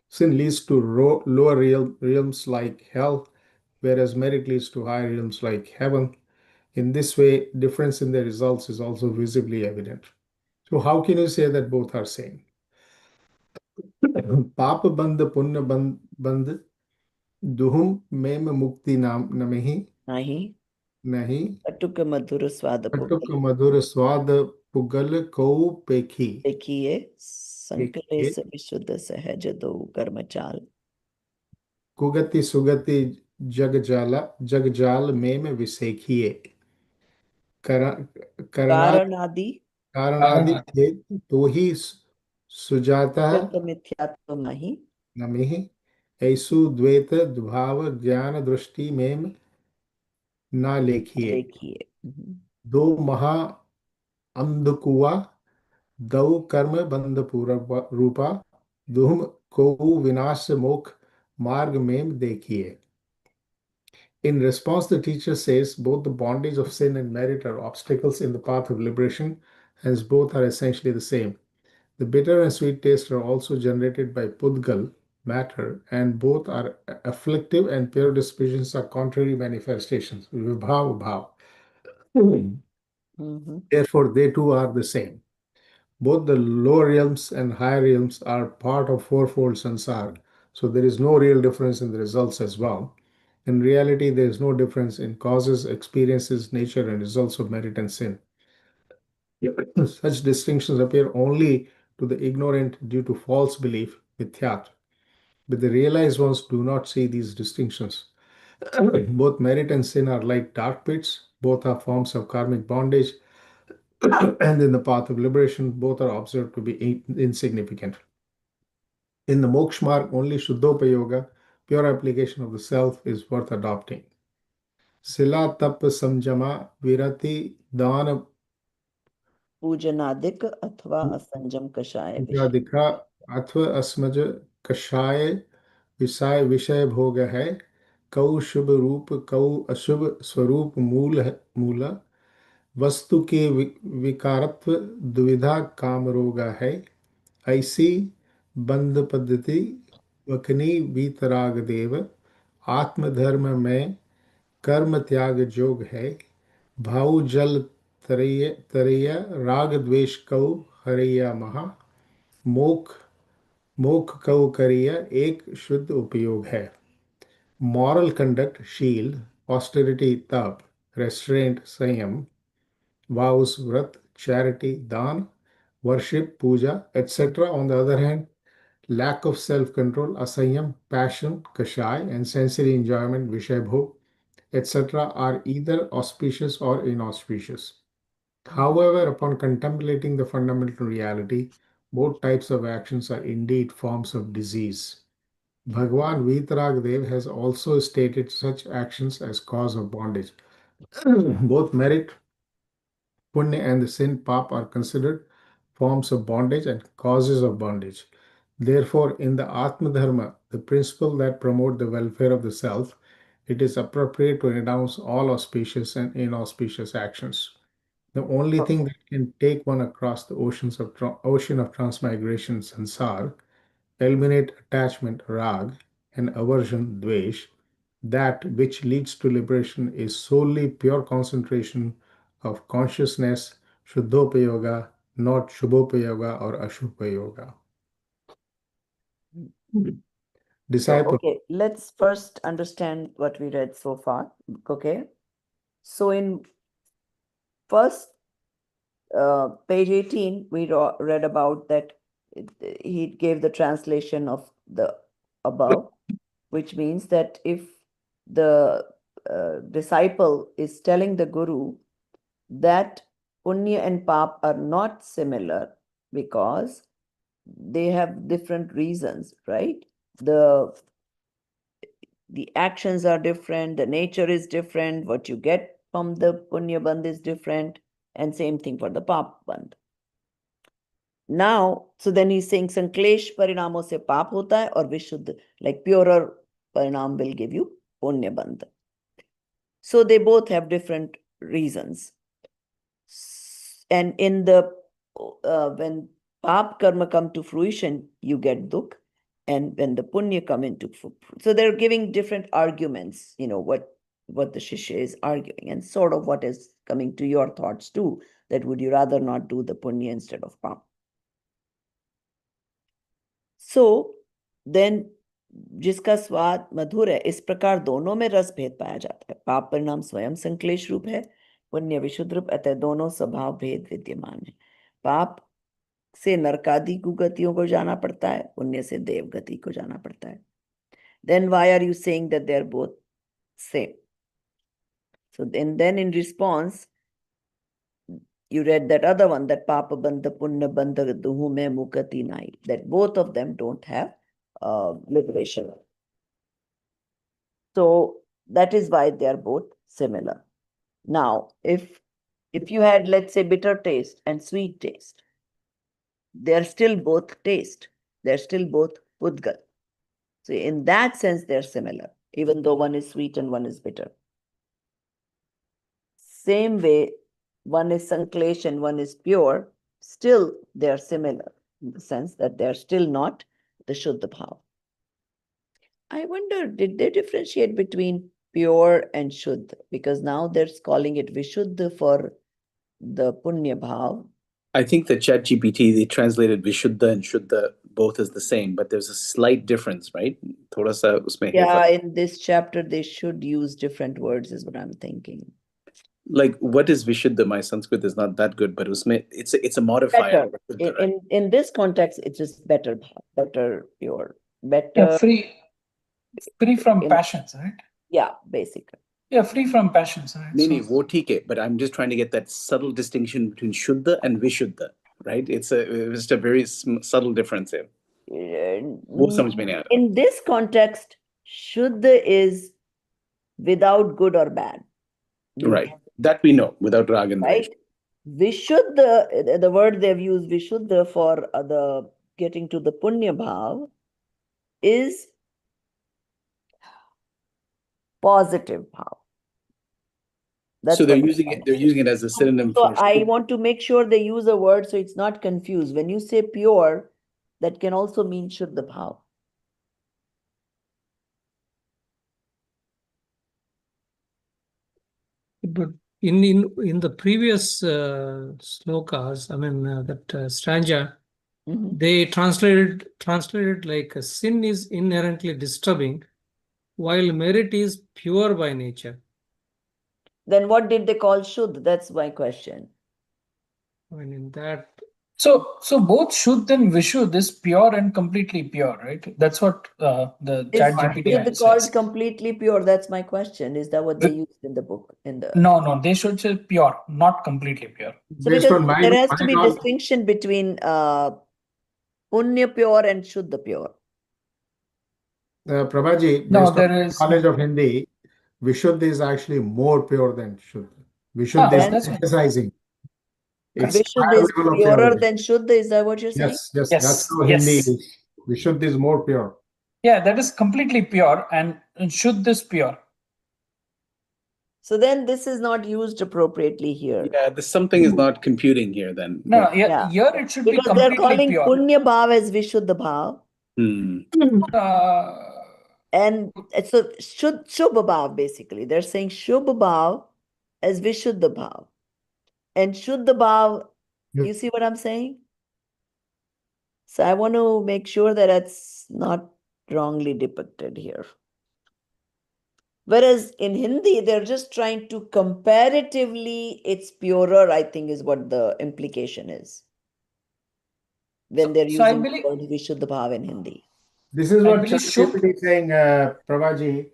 Sin leads to lower realms like hell, whereas merit leads to higher realms like heaven. In this way, difference in the results is also visibly evident. So how can you say that both are same? Papa band punya band duhum mem mukti nam namehi. नहीं. नहीं अटुक मधुर स्वाद अटुक पुगल मधुर स्वाद पुगल कौ पेखी देखिए देखिए संकलेश विशुद्ध सहज दो कर्मचाल कुगति सुगति जग जाल में विसेखिए करना कारणादि कारणादि भेद तो ही सुजाता कृत मिथ्यात्व मही नमिः ऐसु द्वैत भाव ज्ञान दृष्टि में ना लेखिए देखिए दो महा अंधकुआ दौ कर्म बंध रूपा दुम को विनाश मोक्ष मार्ग में देखिए. In response, the teacher says both the bondage of sin and merit are obstacles in the path of liberation, hence both are essentially the same. The bitter and sweet taste are also generated by pudgal, matter, and both are afflictive and pure dispositions are contrary manifestations, vibhav bhav. Therefore, they too are the same. Both the lower realms and higher realms are part of fourfold sansar, so there is no real difference in the results as well. In reality, there is no difference in causes, experiences, nature, and results of merit and sin. Such distinctions appear only to the ignorant due to false belief, mithyat. But the realized ones do not see these distinctions. Both merit and sin are like dark pits, both are forms of karmic bondage, and in the path of liberation, both are observed to be insignificant. In the moksha marg, only Shuddhopayoga, pure application of the self, is worth adopting. Sila tap samjama virati dana पूजनादिक अथवा असंजम कषाय विषय पूजादिका अथवा अस्मज कषाय विषय भोग है कौ शुभ रूप कौ अशुभ स्वरूप मूल वस्तु के विकारत्व दुविधा काम रोगा है ऐसी बंध पद्धति वकनी वीतराग देव आत्मधर्म में कर्म त्याग जोग है भाव जल तरैया राग द्वेष कौ हरैया महा मोख मोख कौ करिया एक शुद्ध उपयोग है. Moral conduct, shield, austerity, tap, restraint, sayam, vows, vrat, charity, dan, worship, puja, etc. On the other hand, lack of self-control, asayam, passion, kashai, and sensory enjoyment, vishabhog, etc. are either auspicious or inauspicious. However, upon contemplating the fundamental reality, both types of actions are indeed forms of disease. Bhagwan Vitarag Dev has also stated such actions as cause of bondage. Both merit, punya, and the sin, paap, are considered forms of bondage and causes of bondage. Therefore, in the Atma Dharma, the principle that promotes the welfare of the self, it is appropriate to renounce all auspicious and inauspicious actions. The only thing that can take one across the ocean of transmigration, sansar, eliminate attachment, rag, and aversion, dvesh, that which leads to liberation is solely pure concentration of consciousness, shuddhopayoga, not shubhopayoga or ashubhayoga. So, Disciple. okay, let's first understand what we read so far. Okay, so in first page 18, we read about that he gave the translation of the above, which means that if the disciple is telling the guru that punya and paap are not similar because they have different reasons, right? The actions are different, the nature is different, what you get from the punya bandh is different, and same thing for the paap bandh. Now, so then he's saying sanklesh parinamo se paap hota hai aur vishuddh, like purer parinam will give you punya bandh. So they both have different reasons. And in the when paap karma come to fruition, you get dukh, and when the punya come into, so they're giving different arguments. You know what the shishya is arguing, and sort of what is coming to your thoughts too. That would you rather not do the punya instead of paap? So then जिसका स्वाद मधुर है, इस प्रकार दोनों में रस भेद पाया जाता है। पाप परिणाम स्वयं संक्लेश रूप है, पुण्य विशुद्ध रूप, अतः दोनों स्वभाव भेद विद्यमान है। पाप से नरकादि कुगतियों को जाना पड़ता है, पुण्य से देव गति को जाना पड़ता है। Then why are you saying that they are both same? So then in response, you read that other one, that papa bandha punya bandha duhu mein mukati nai, that both of them don't have liberation. So that is why they are both similar. Now, if you had, let's say, bitter taste and sweet taste, they are still both taste. They're still both pudgal. So in that sense, they're similar, even though one is sweet and one is bitter. Same way, one is sanklesh and one is pure, still they are similar in the sense that they are still not the Shuddha Bhav. I wonder, did they differentiate between pure and Shuddha? Because now they're calling it Vishuddha for the Punya Bhav. I think the ChatGPT, they translated Vishuddha and Shuddha both as the same, but there's a slight difference, right? Thoda sa usme Yeah, in this chapter, they should use different words, is what I'm thinking. Like, what is Vishuddha? My Sanskrit is not that good, but usme, it's a modifier. Better. In this context, it's just better bhav, better, pure, better. Yeah, free from passions, right? Yeah, basically. Yeah, free from passions, right? No, wo theek hai, but I'm just trying to get that subtle distinction between Shuddha and Vishuddha, right? It's just a very subtle difference here. Wo samajh mein nahi aa raha. In this context, Shuddha is without good or bad. Right. That we know, without rag and Right? Vishuddha, the word they've used, Vishuddha, for the getting to the Punya Bhav, is positive bhav. So they're using it as a synonym So for I want to make sure they use a word so it's not confused. When you say pure, that can also mean Shuddha bhav. But in the previous slokas, I mean that stanza, they translated like sin is inherently disturbing, while merit is pure by nature. Then what did they call Shuddha? That's my question. I mean, in that. So both Shuddha and Vishuddha is pure and completely pure, right? That's what the ChatGPT Is says. called completely pure? That's my question. Is that what they used in the book? No, they should say pure, not completely pure. So because there has to be distinction between Punya pure and Shuddha pure. Prabhaji, No, based there on is knowledge of Hindi, Vishuddha is actually more pure than Shuddha. Vishuddha is emphasizing. Vishuddha is purer than Shuddha, is that what you're saying? Yes, that's how Hindi is. Vishuddha is more pure. Yeah, that is completely pure, and Shuddha is pure. So then this is not used appropriately here. Yeah, something is not computing here then. No, here it should be because they're calling completely pure. Punya Bhav as Vishuddha Bhav. And so Shubha Bhav, basically. They're saying Shubha Bhav as Vishuddha Bhav. And Shuddha Bhav, you see what I'm saying? So I want to make sure that it's not wrongly depicted here. Whereas in Hindi, they're just trying to comparatively, it's purer, I think is what the implication is. When they're using the word Vishuddha Bhav in Hindi. This is what ChatGPT is saying, Prabhaji.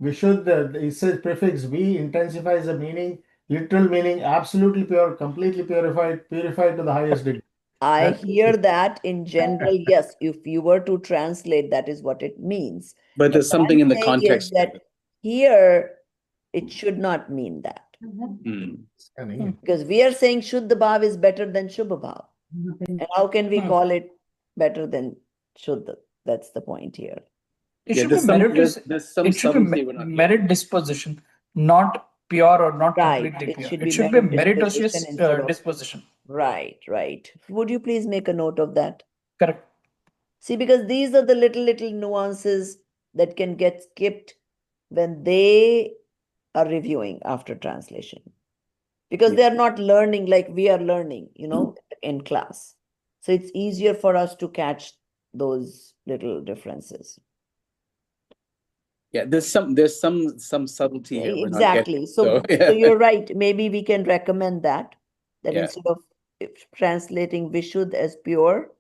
Vishuddha, it says prefix V intensifies the meaning, literal meaning, absolutely pure, completely purified to the highest degree. I hear that in general, yes. If you were to translate, that is what it means. But there's something in the context that here it should not mean that. Because we are saying Shuddha Bhav is better than Shubha Bhav. And how can we call it better than Shuddha? That's the point here. It should be merit disposition, not pure or not completely pure. It should be meritorious disposition. Right. Would you please make a note of that? Correct. See, because these are the little nuances that can get skipped when they are reviewing after translation. Because they are not learning like we are learning, in class. So it's easier for us to catch those little differences. Yeah, there's some subtlety here we're not Exactly. getting. So yeah. you're right. Maybe we can recommend that Yeah. instead of translating Vishuddh as pure,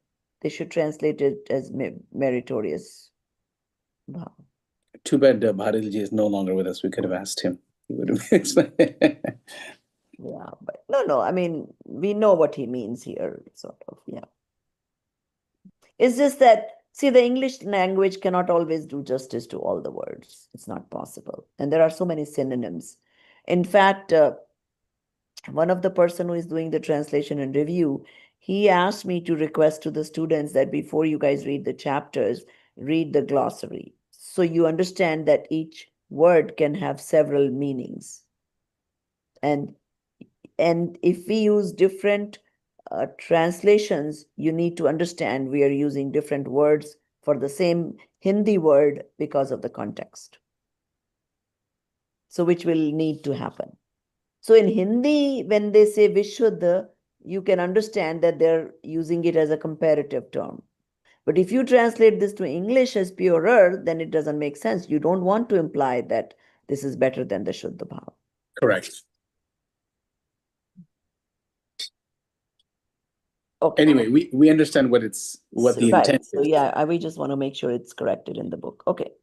they should translate it as meritorious. Wow. Too bad Bharilji is no longer with us. We could have asked him. He would have explained. Yeah, but no, I mean, we know what he means here, sort of, yeah. It's just that, see, the English language cannot always do justice to all the words. It's not possible. And there are so many synonyms. In fact, one of the person who is doing the translation and review, he asked me to request to the students that before you guys read the chapters, read the glossary. So you understand that each word can have several meanings. And if we use different translations, you need to understand we are using different words for the same Hindi word because of the context. So which will need to happen. So in Hindi, when they say Vishuddha, you can understand that they're using it as a comparative term. But if you translate this to English as purer, then it doesn't make sense. You don't want to imply that this is better than the Shuddha Bhav. Correct. Okay. Anyway, we understand what the Right. intent So is. yeah, we just want to make sure it's corrected in the book. Okay.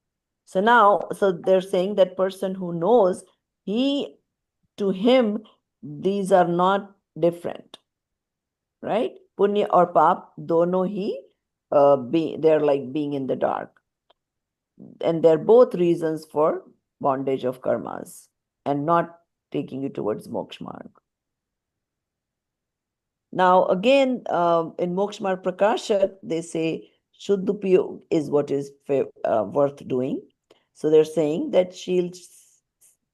So now, so they're saying that person who knows, to him, these are not different, right? Punya or paap, dono hi, they're like being in the dark. And they're both reasons for bondage of karmas and not taking you towards moksha marg. Now, again, in Moksha Marg Prakasha, they say Shuddhupayog is what is worth doing. So they're saying that Shil,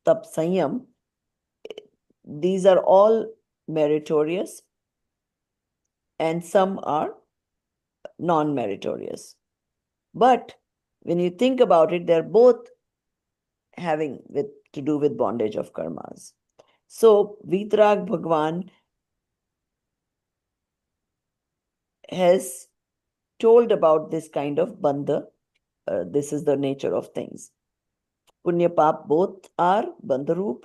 Tap, Sanyam, these are all meritorious and some are non-meritorious. But when you think about it, they're both having to do with bondage of karmas. So Vitrag Bhagwan has told about this kind of bandha. This is the nature of things. Punya Paap both are bandharoop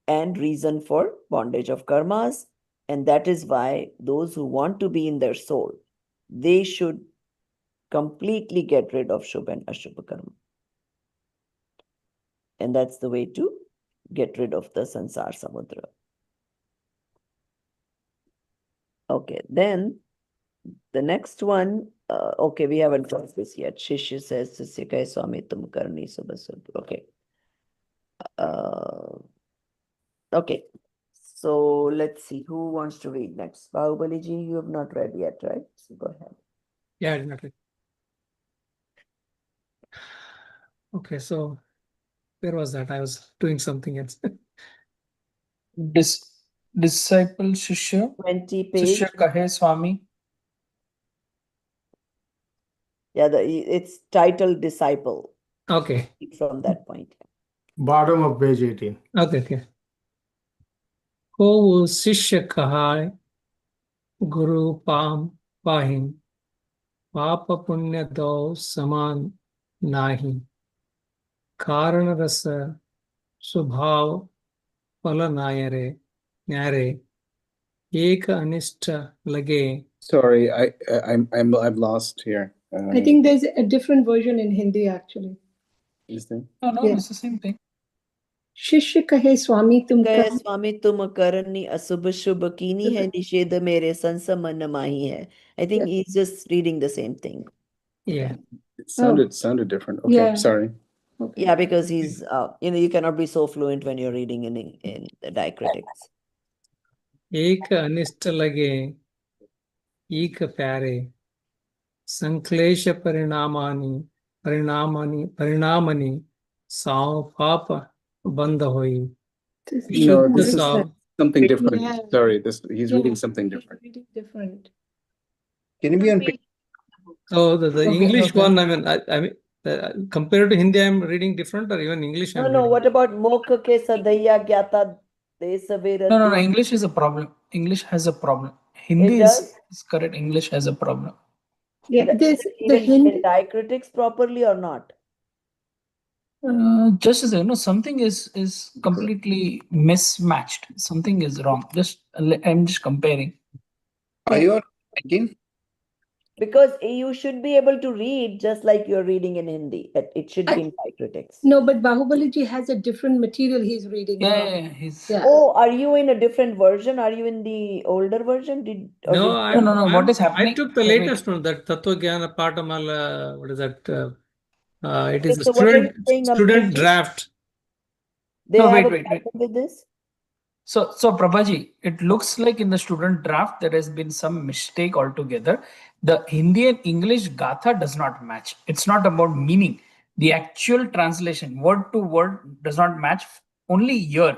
and reason for bondage of karmas. And that is why those who want to be in their soul, they should completely get rid of Shubha and Ashubha karma. And that's the way to get rid of the Sansar Samudra. Okay, then the next one, okay, we haven't got this yet. Shishya says, Sisya Swami Tum Karni Subhasub. Okay. Okay. So let's see who wants to read next. Bahubali ji, you have not read yet, right? So go ahead. Yeah, I did not read. Okay, so where was that? I was doing something else. Disciple Shishya. 20 page. Shishya Kahe Swami. Yeah, it's titled Disciple. Okay. From that point. Bottom of page 18. Okay. Ko Shishya Kahai Guru Pam Pahim Papa Punya Do Saman Nahi Karana Rasa Subhav Pala Nyare Ek Anishta Lage. Sorry, I'm lost here. I think there's a different version in Hindi actually. Is there? No, Yeah. it's the same thing. शिष्य कहे स्वामी तुम कहे स्वामी तुम करनी अशुभ शुभ कीनी है निषेध मेरे संसमन माही है. I think he's just reading the same thing. Yeah. It sounded different. Okay, Yeah. sorry. Okay. Yeah, because he's you cannot be so fluent when you're reading in the diacritics. Ek Anishta Lage Ek Pyare Sanklesha Parinamani Sao Papa Bandha Hoi. No, this is Sav. something different. Yeah. Sorry, he's reading something different. Reading different. Can you be on page? So the Okay, English okay. one, I mean, compared to Hindi, I'm reading different, or even English. I'm No. reading. What about Mokha ke sadhaiya gyata desavera? No, English is a problem. English has a problem. Hindi It does? is correct. English has a problem. Yeah, Is there's it the even Hindi. in diacritics properly or not? Just as something is completely mismatched. Something is wrong. I'm just comparing. Are you on 19? Because you should be able to read just like you're reading in Hindi. It should be in diacritics. No, but Bahubali ji has a different material he's reading from. He's Oh, are you in a different version? Are you in the older version? No, no. What is I happening? took the Wait. latest one, that Tattva Jnana Patamala. What is that? It is a So what are you student saying, I'm student missing? draft. They No, have wait. a problem with this? So Prabhaji, it looks like in the student draft there has been some mistake altogether. The Hindi and English Gatha does not match. It's not about meaning. The actual translation, word to word, does not match. Only here.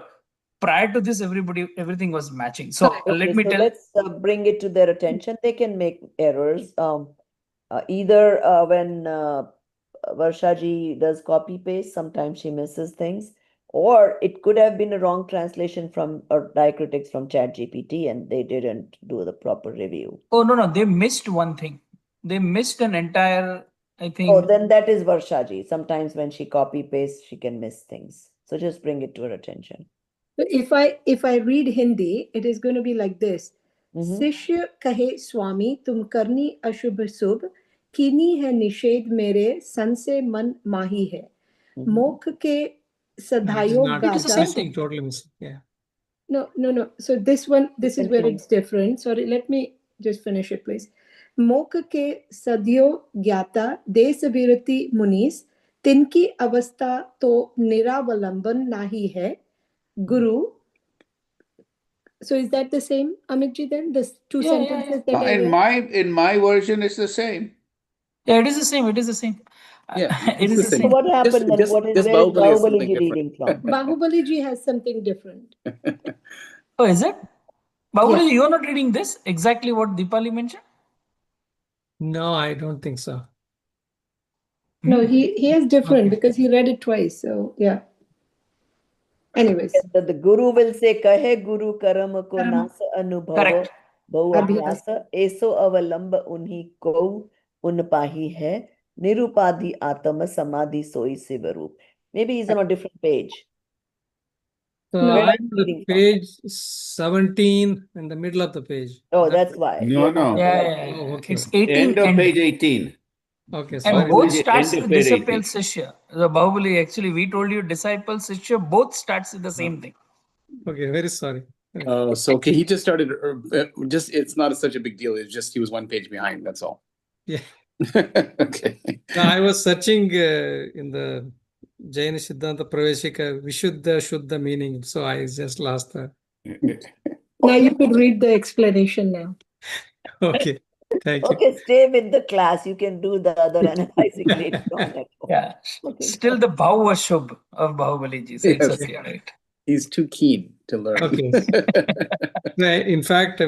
Prior to this, everything was matching. So let me tell. Let's bring it to their attention. They can make errors. Either when Varsha ji does copy paste, sometimes she misses things, or it could have been a wrong translation from or diacritics from ChatGPT, and they didn't do the proper review. Oh no, they missed one thing. They missed an entire, I think. Oh, then that is Varsha ji. Sometimes when she copy pastes, she can miss things. So just bring it to her attention. But if I read Hindi, it is going to be like this. शिष्य कहे स्वामी तुम करनी अशुभ शुभ कीनी है निषेध मेरे सन से मन माही है मोक्ष के सधायो It is the गाथा same thing. Totally missing. Yeah. No. So this is where it's different. Sorry, let me just finish it, please. मोक्ष के सदियो ज्ञाता देश विरति मुनीस तिनकी अवस्था तो निरावलंबन नाही है गुरु. So is that the same, Amitji, then? The two sentences that I read? In my version, it's the same. Yeah, it is the same. Yeah, it is the same. So what happened then? Just Where is Bahubali has Bahubali something ji different. reading from? Bahubali ji has something different. Oh, is it? Bahubali, Yeah. you are not reading this exactly what Deepali mentioned? No, I don't think so. No, he has different because he read it twice. So yeah. Anyways. So the Guru will say, Kahe Guru Karam ko nas anubhava Correct. bhau Abhyas. abhyasa eso avalamba unhi ko unpahi hai nirupadhi atama samadhi soi sivarup. Maybe he's on a different page. So No. Where I'm are on you the reading from? page 17 in the middle of the page. Oh, that's why. No, You're not no. on the right page. Oh, okay. It's 18 End of page 18. Okay, and sorry. both Bahubali ji, starts end of with page disciple 18. Sishya. The Bahubali, actually, we told you disciple Sishya, both starts with the same thing. Okay, very sorry. So okay, he just started. It's not such a big deal. It's just he was one page behind. That's all. Yeah. Okay. No, I was searching in the Jaina Siddhanta Praveshika Vishuddha Shuddha meaning, so I just lost that. Now you could read the explanation now. Okay, thank you. Okay, stay with the class. You can do the other analyzing later on at home. Yeah. Okay. Still the Bhav was Shubh of Bahubali ji. So it's Yes. okay, right? He's too keen to learn. Okay. In fact, the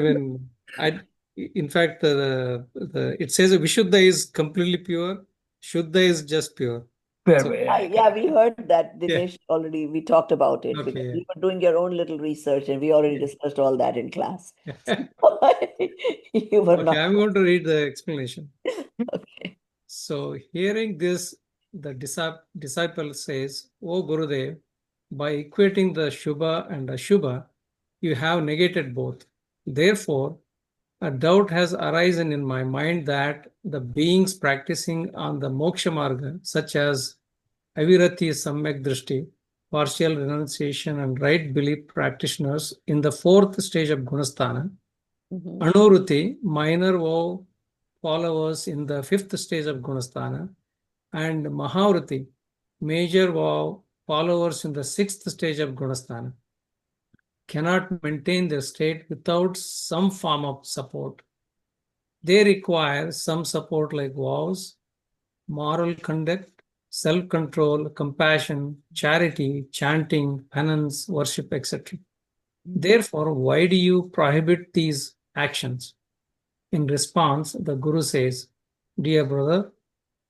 it says Vishuddha is completely pure, Shuddha is just pure. Fair So- way, Yeah, we heard that, Yeah. Dinesh, already. We talked about it Okay, because yeah. you were doing your own little research and we already discussed all that in class. You were Okay, not. I'm going to read the explanation. Okay. So, hearing this, the disciple says, O Gurudev, by equating the Shubha and Ashubha, you have negated both. Therefore, a doubt has arisen in my mind that the beings practicing on the Moksha Marga, such as Avirati Samyak Drishti, partial renunciation, and right belief practitioners in the fourth stage of Gunasthana, Anuruti, minor vow followers in the fifth stage of Gunasthana, and Mahavrati, major vow followers in the sixth stage of Gunasthana, cannot maintain their state without some form of support. They require some support like vows, moral conduct, self-control, compassion, charity, chanting, penance, worship, etc. Therefore, why do you prohibit these actions? In response, the Guru says, Dear brother,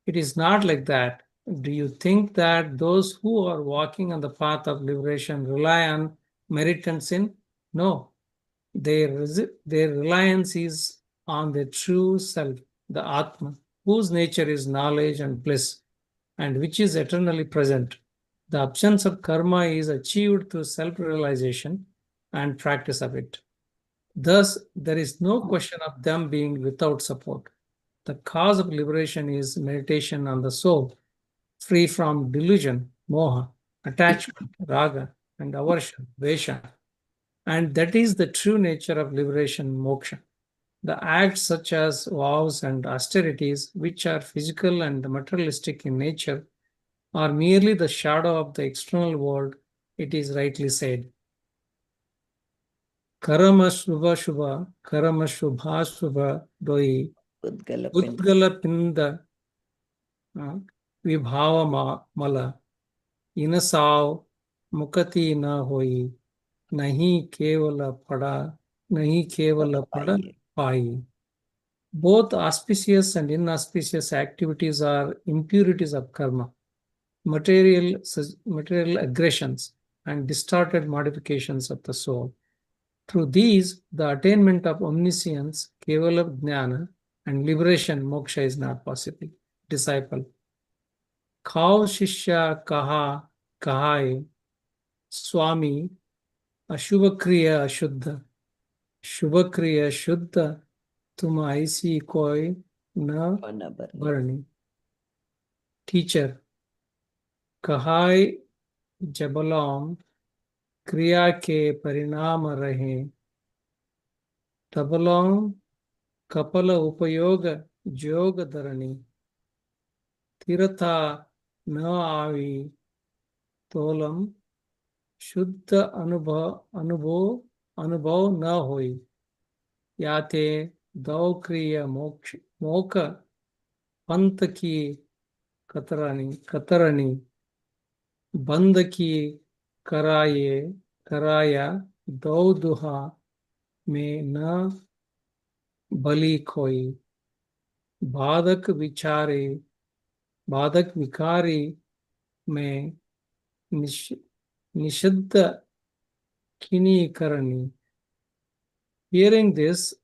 it is not like that. Do you think that those who are walking on the path of liberation rely on merit and sin? No. Their reliance is on their true self, the Atma, whose nature is knowledge and bliss, and which is eternally present. The absence of karma is achieved through self-realization and practice of it. Thus, there is no question of them being without support. The cause of liberation is meditation on the soul, free from delusion, moha, attachment, raga, and aversion, vesha. And that is the true nature of liberation, moksha. The acts such as vows and austerities, which are physical and materialistic in nature, are merely the shadow of the external world, it is rightly said. Karama shubha shubha, karama shubha shubha doi, Udgala Pinda. udgala pinda, vibhava mala, inasav mukati na hoi, nahi kevala pada pai. Both auspicious and inauspicious activities are impurities of karma, material aggressions, and distorted modifications of the soul. Through these, the attainment of omniscience, kevala jnana, and liberation, moksha, is not possible. Disciple. Khao shishya kahai, Swami, ashubha kriya ashuddha, shubha kriya shuddha, tum aisi koi na varni. Teacher, kahai jabalam kriya ke parinam rahe, tabalam kapala upayoga yoga dharani, tirtha na avi tolam शुद्ध अनुभव न होई, याते दौ क्रिय mock पंथ की कतरनी बंद की कराया दौ दुहा में न बलि खोई, बाधक विकारी में Nishiddha Kini Karani. Hearing this,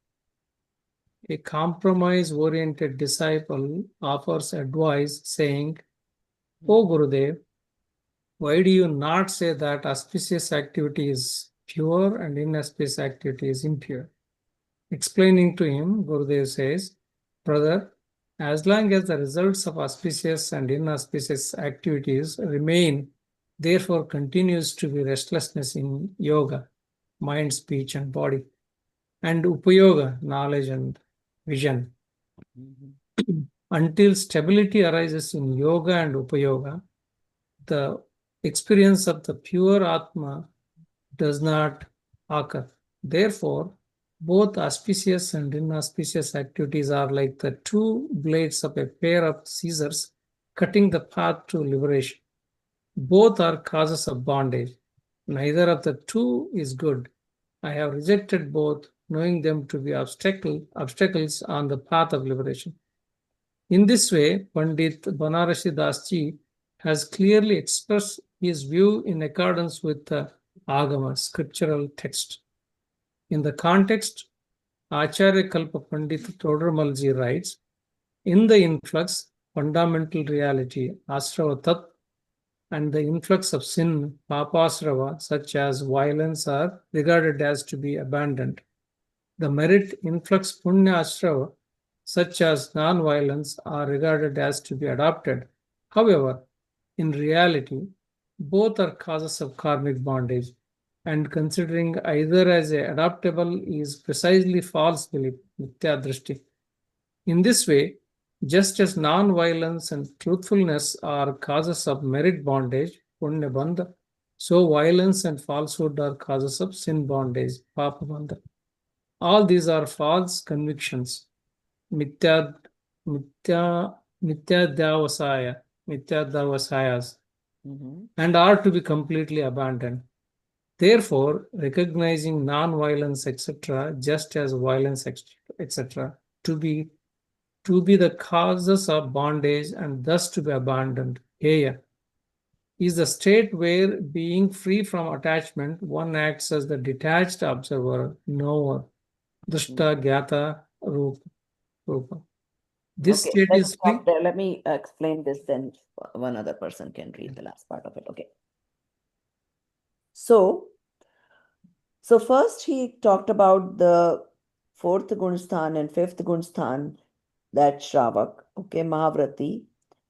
a compromise-oriented disciple offers advice saying, O Gurudev, why do you not say that auspicious activity is pure and inauspicious activity is impure? Explaining to him, Gurudev says, brother, as long as the results of auspicious and inauspicious activities remain, therefore continues to be restlessness in yoga, mind, speech, and body, and upayoga, knowledge and vision. Until stability arises in yoga and upayoga, the experience of the pure Atma does not occur. Therefore, both auspicious and inauspicious activities are like the two blades of a pair of scissors cutting the path to liberation. Both are causes of bondage. Neither of the two is good. I have rejected both, knowing them to be obstacles on the path of liberation. In this way, Pandit Banarasi Das Ji has clearly expressed his view in accordance with the Agama, scriptural text. In the context, Acharya Kalpa Pandit Todramal Ji writes, in the influx, fundamental reality, Asrava Tat, and the influx of sin, papasrava, such as violence, are regarded as to be abandoned. The merit influx punya asrava, such as non-violence, are regarded as to be adopted. However, in reality, both are causes of karmic bondage, and considering either as adoptable is precisely false belief, mithya drishti. In this way, just as non-violence and truthfulness are causes of merit bondage, punya bandha, so violence and falsehood are causes of sin bondage, papa bandha. All these are false convictions, mithyadhyavasayas, and are to be completely abandoned. Therefore, recognizing non-violence, etc., just as violence, etc., to be the causes of bondage and thus to be abandoned, heya, is the state where, being free from attachment, one acts as the detached observer, knower, dushta, gyata, rupa. This Okay, state let's is stop there. Let me explain this, then one other person can read the last part of it. Okay. So first he talked about the fourth Gunstan and fifth Gunstan, that Shravak, okay, Mahavrati,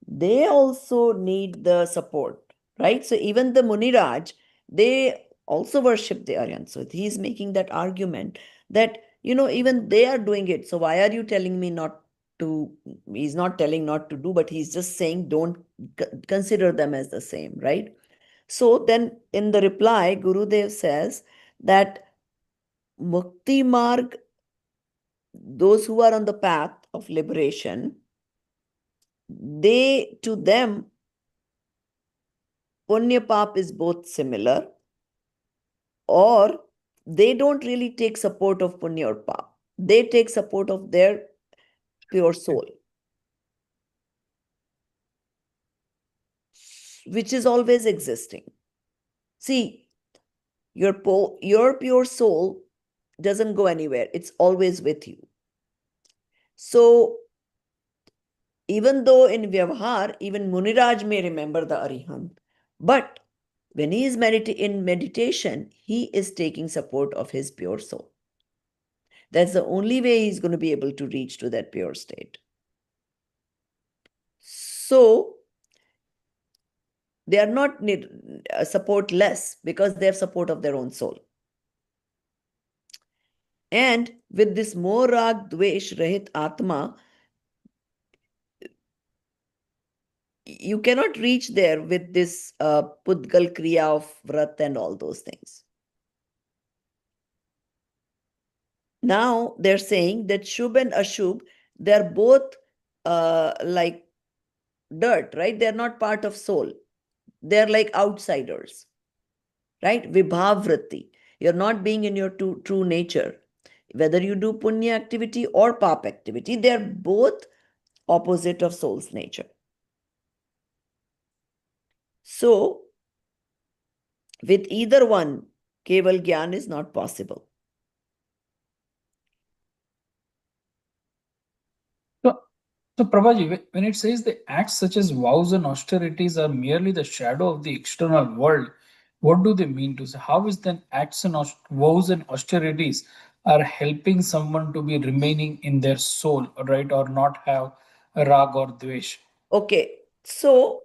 they also need the support, right? So even the Muniraj, they also worship the Aryan. So he's making that argument that, even they are doing it. So why are you telling me not to? He's not telling not to do, but he's just saying don't consider them as the same, right? So then in the reply, Gurudev says that Mukti Marg, those who are on the path of liberation, to them, Punya Paap is both similar, or they don't really take support of Punya or Paap. They take support of their pure soul, which is always existing. See, your pure soul doesn't go anywhere. It's always with you. So even though in Vyavhar, even Muniraj may remember the Arihant, but when he is in meditation, he is taking support of his pure soul. That's the only way he's going to be able to reach to that pure state. So they are not support less because they have support of their own soul. And with this more rag dvesh rahit atma, you cannot reach there with this pudgal kriya of vrat and all those things. Now they're saying that Shubh and Ashubh, they're both like dirt, right? They're not part of soul. They're like outsiders, right? Vibhavritti. You're not being in your true nature. Whether you do punya activity or pap activity, they're both opposite of soul's nature. So, with either one, Keval Gyan is not possible. So, Prabhaji, when it says the acts such as vows and austerities are merely the shadow of the external world, what do they mean to say? How is then acts and vows and austerities are helping someone to be remaining in their soul, right, or not have a rag or dvesh? Okay, so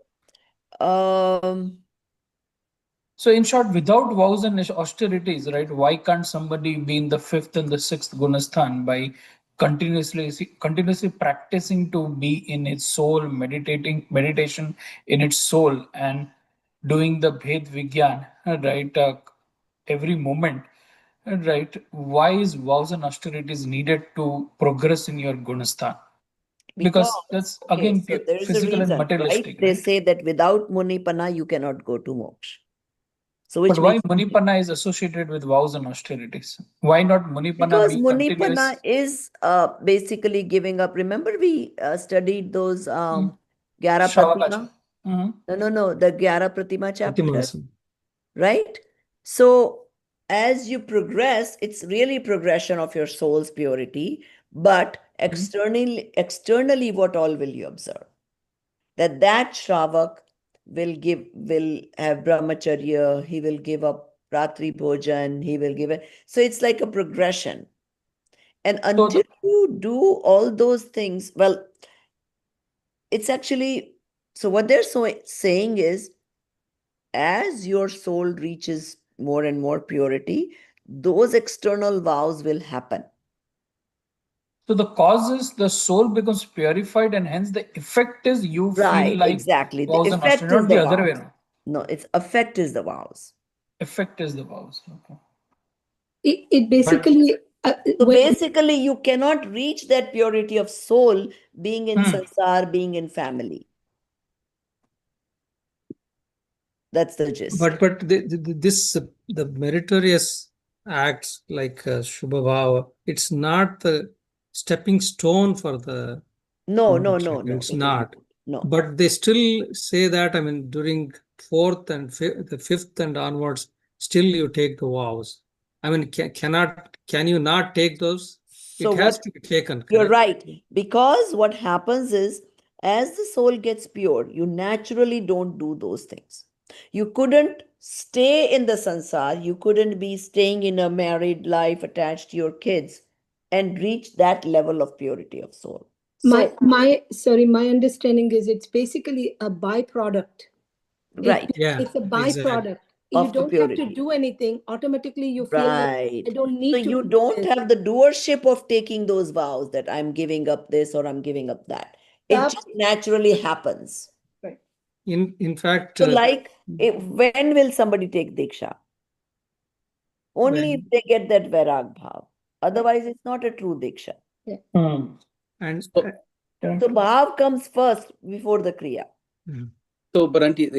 So in short, without vows and austerities, right, why can't somebody be in the fifth and the sixth gunasthan by continuously practicing to be in its soul, meditation in its soul, and doing the Bhed Vigyan, right, every moment, right? Why is vows and austerities needed to progress in your gunasthan? Because that's okay, again so there is a physical and reason, right? materialistic, They right? say that without Munipana, you cannot go to moksha. So But which why makes Munipana is associated with vows and austerities? Why not Munipana because be Munipana continuous? is basically giving up. Remember, we studied those Gyara Shravakacha. Pratima? No, the Gyara Pratima chapter, Pratimasa. right? So as you progress, it's really progression of your soul's purity, but externally, what all will you observe? That Shravak will have brahmacharya, he will give up ratri bhojan, he will give it. So it's like a progression. And until you do all those things, well, it's actually, so what they're saying is, as your soul reaches more and more purity, those external vows will happen. So the cause is the soul becomes purified, and hence the effect is you Right, feel like exactly. The vows and effect austerities, is not the the other way vows. around. No, its effect is the vows. Effect is the vows. Okay. It basically So basically, you cannot reach that purity of soul being in sansar, being in family. That's the gist. But the meritorious acts like Shubha Bhava, it's not the stepping stone for the No, it's it is not. No. But they still say that, I mean, during fourth and the fifth and onwards, still you take the vows. I mean, can you not take those? So It has what to be taken, you're correct? right, because what happens is as the soul gets pure, you naturally don't do those things. You couldn't stay in the sansar, you couldn't be staying in a married life attached to your kids and reach that level of purity of soul. So, My understanding is it's basically a byproduct. right, Yeah, It's a exactly. byproduct. You of the don't have to purity. do anything. Automatically, you feel like Right. I don't So need to you do don't this. have the doership of taking those vows that I'm giving up this or I'm giving up that. It Paap, just naturally happens. right. In fact, So like, when will somebody take Diksha? Only if when they get that Vairag Bhav. Otherwise, it's not a true Diksha. and So, So Bhav comes first before the Kriya. so but auntie,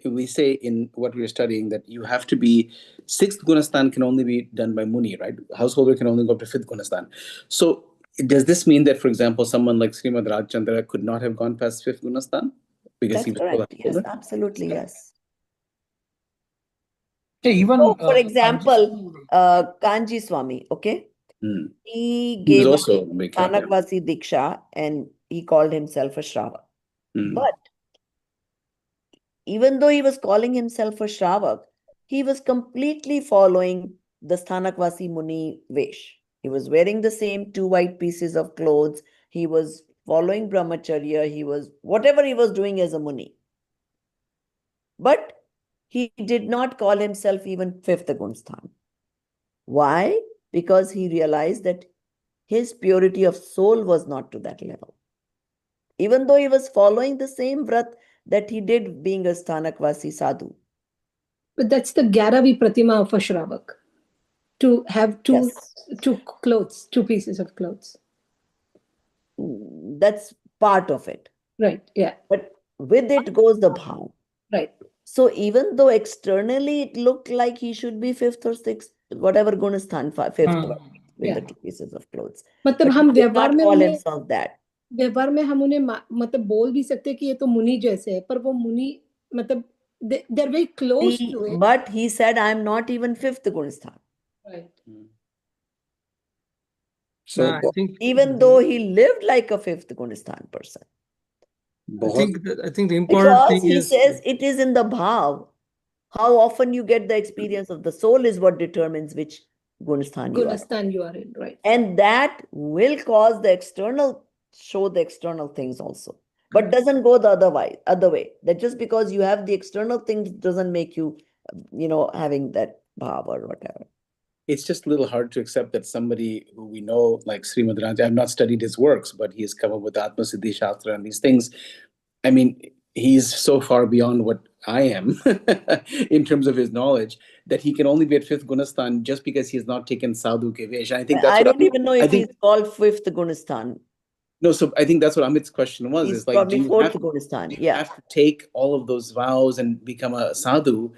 we say in what we're studying that you have to be sixth Gunastan can only be done by Muni, right? Householder can only go up to fifth Gunastan. So does this mean that, for example, someone like Srimad Rajchandra could not have gone past fifth Gunastan because That's he was still a correct. Yes, householder? absolutely, yes. Even So, for example, Kanji- Kanji Swami, okay? Hmm. He He was gave up also a big yeah. Thanakvasi Diksha and he called himself a Shravak. Hmm. But even though he was calling himself a Shravak, he was completely following the Sthanakvasi Muni Vesh. He was wearing the same 2 white pieces of clothes. He was following Brahmacharya. He was whatever he was doing as a Muni. But he did not call himself even fifth Gunsthan. Why? Because he realized that his purity of soul was not to that level. Even though he was following the same vrat that he did being a Sthanakvasi sadhu. But that's the Gyaravi Pratima of a Shravak. To have two clothes, 2 pieces of clothes. That's part of it. Right. Yeah. But with it goes the bhav. Right. So even though externally it looked like he should be fifth or sixth, whatever Gunasthan, fifth with Yeah. the 2 pieces of clothes. मतलब But हम he did व्यवहार not में call उन्हें himself that. व्यवहार में हम उन्हें मतलब बोल भी सकते हैं कि ये तो मुनि जैसे है, पर वो मुनि मतलब they're very close to it. But he said, I'm not even fifth Gunasthan. Right. So I think Even though he lived like a fifth Gunasthan person. I think the important Because thing he is says it is in the bhav. How often you get the experience of the soul is what determines which Gunasthan you are. Gunastan you are in, right. And that will cause the external, show the external things also. But doesn't go the other way. That just because you have the external things doesn't make you, having that bhav or whatever. it's just a little hard to accept that somebody who we know, like Srimad Raj, I've not studied his works, but he has come up with Atma Siddhi Shastra and these things. I mean, he's so far beyond what I am in terms of his knowledge that he can only be at fifth Gunastan just because he has not taken Sadhu Kevesh. I think that's I what don't even know if he's called fifth Gunastan. No, so I think that's what Amit's question was. He's Is like, probably do you fourth have, Gunastan? do you have to take all of those vows and become a sadhu?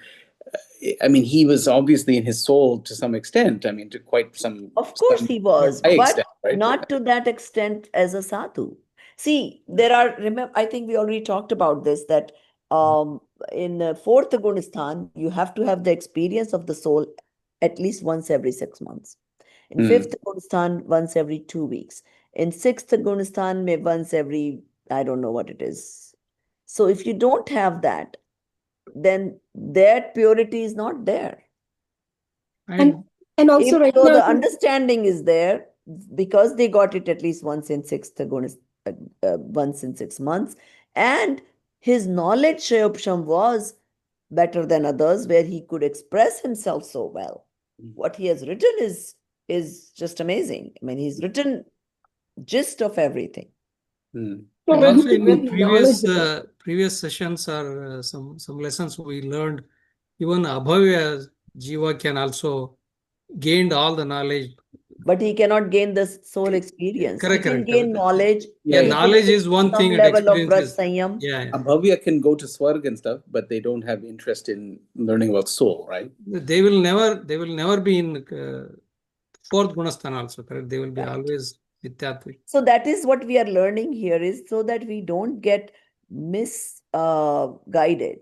I mean, he was obviously in his soul to some extent. I mean, to quite some. Of course he was, high but extent, right? not to that extent as a sadhu. See, there are, remember, I think we already talked about this, that in fourth Gunasthan, you have to have the experience of the soul at least once every 6 months. In fifth Gunasthan, once every 2 weeks. In sixth Gunasthan, maybe once every, I don't know what it is. So if you don't have that, then that purity is not there. And also Even right though now the understanding is there, because they got it at least once in once in 6 months, and his knowledge Shayopsham was better than others, where he could express himself so well. What he has written is just amazing. I mean, he's written gist of everything. And also in the previous sessions or some lessons we learned, even Abhavya Jiva can also gain all the knowledge. But he cannot gain the soul experience. Correct, he can correct, gain correct. knowledge. Yeah, He knowledge can is one some thing and level of experience Vrat is Sanyam. yeah. Abhavya can go to Swarg and stuff, but they don't have interest in learning about soul, right? They will never be in fourth Gunasthan also, correct? They will be always Nityatvik. So that is what we are learning here, is so that we don't get misguided.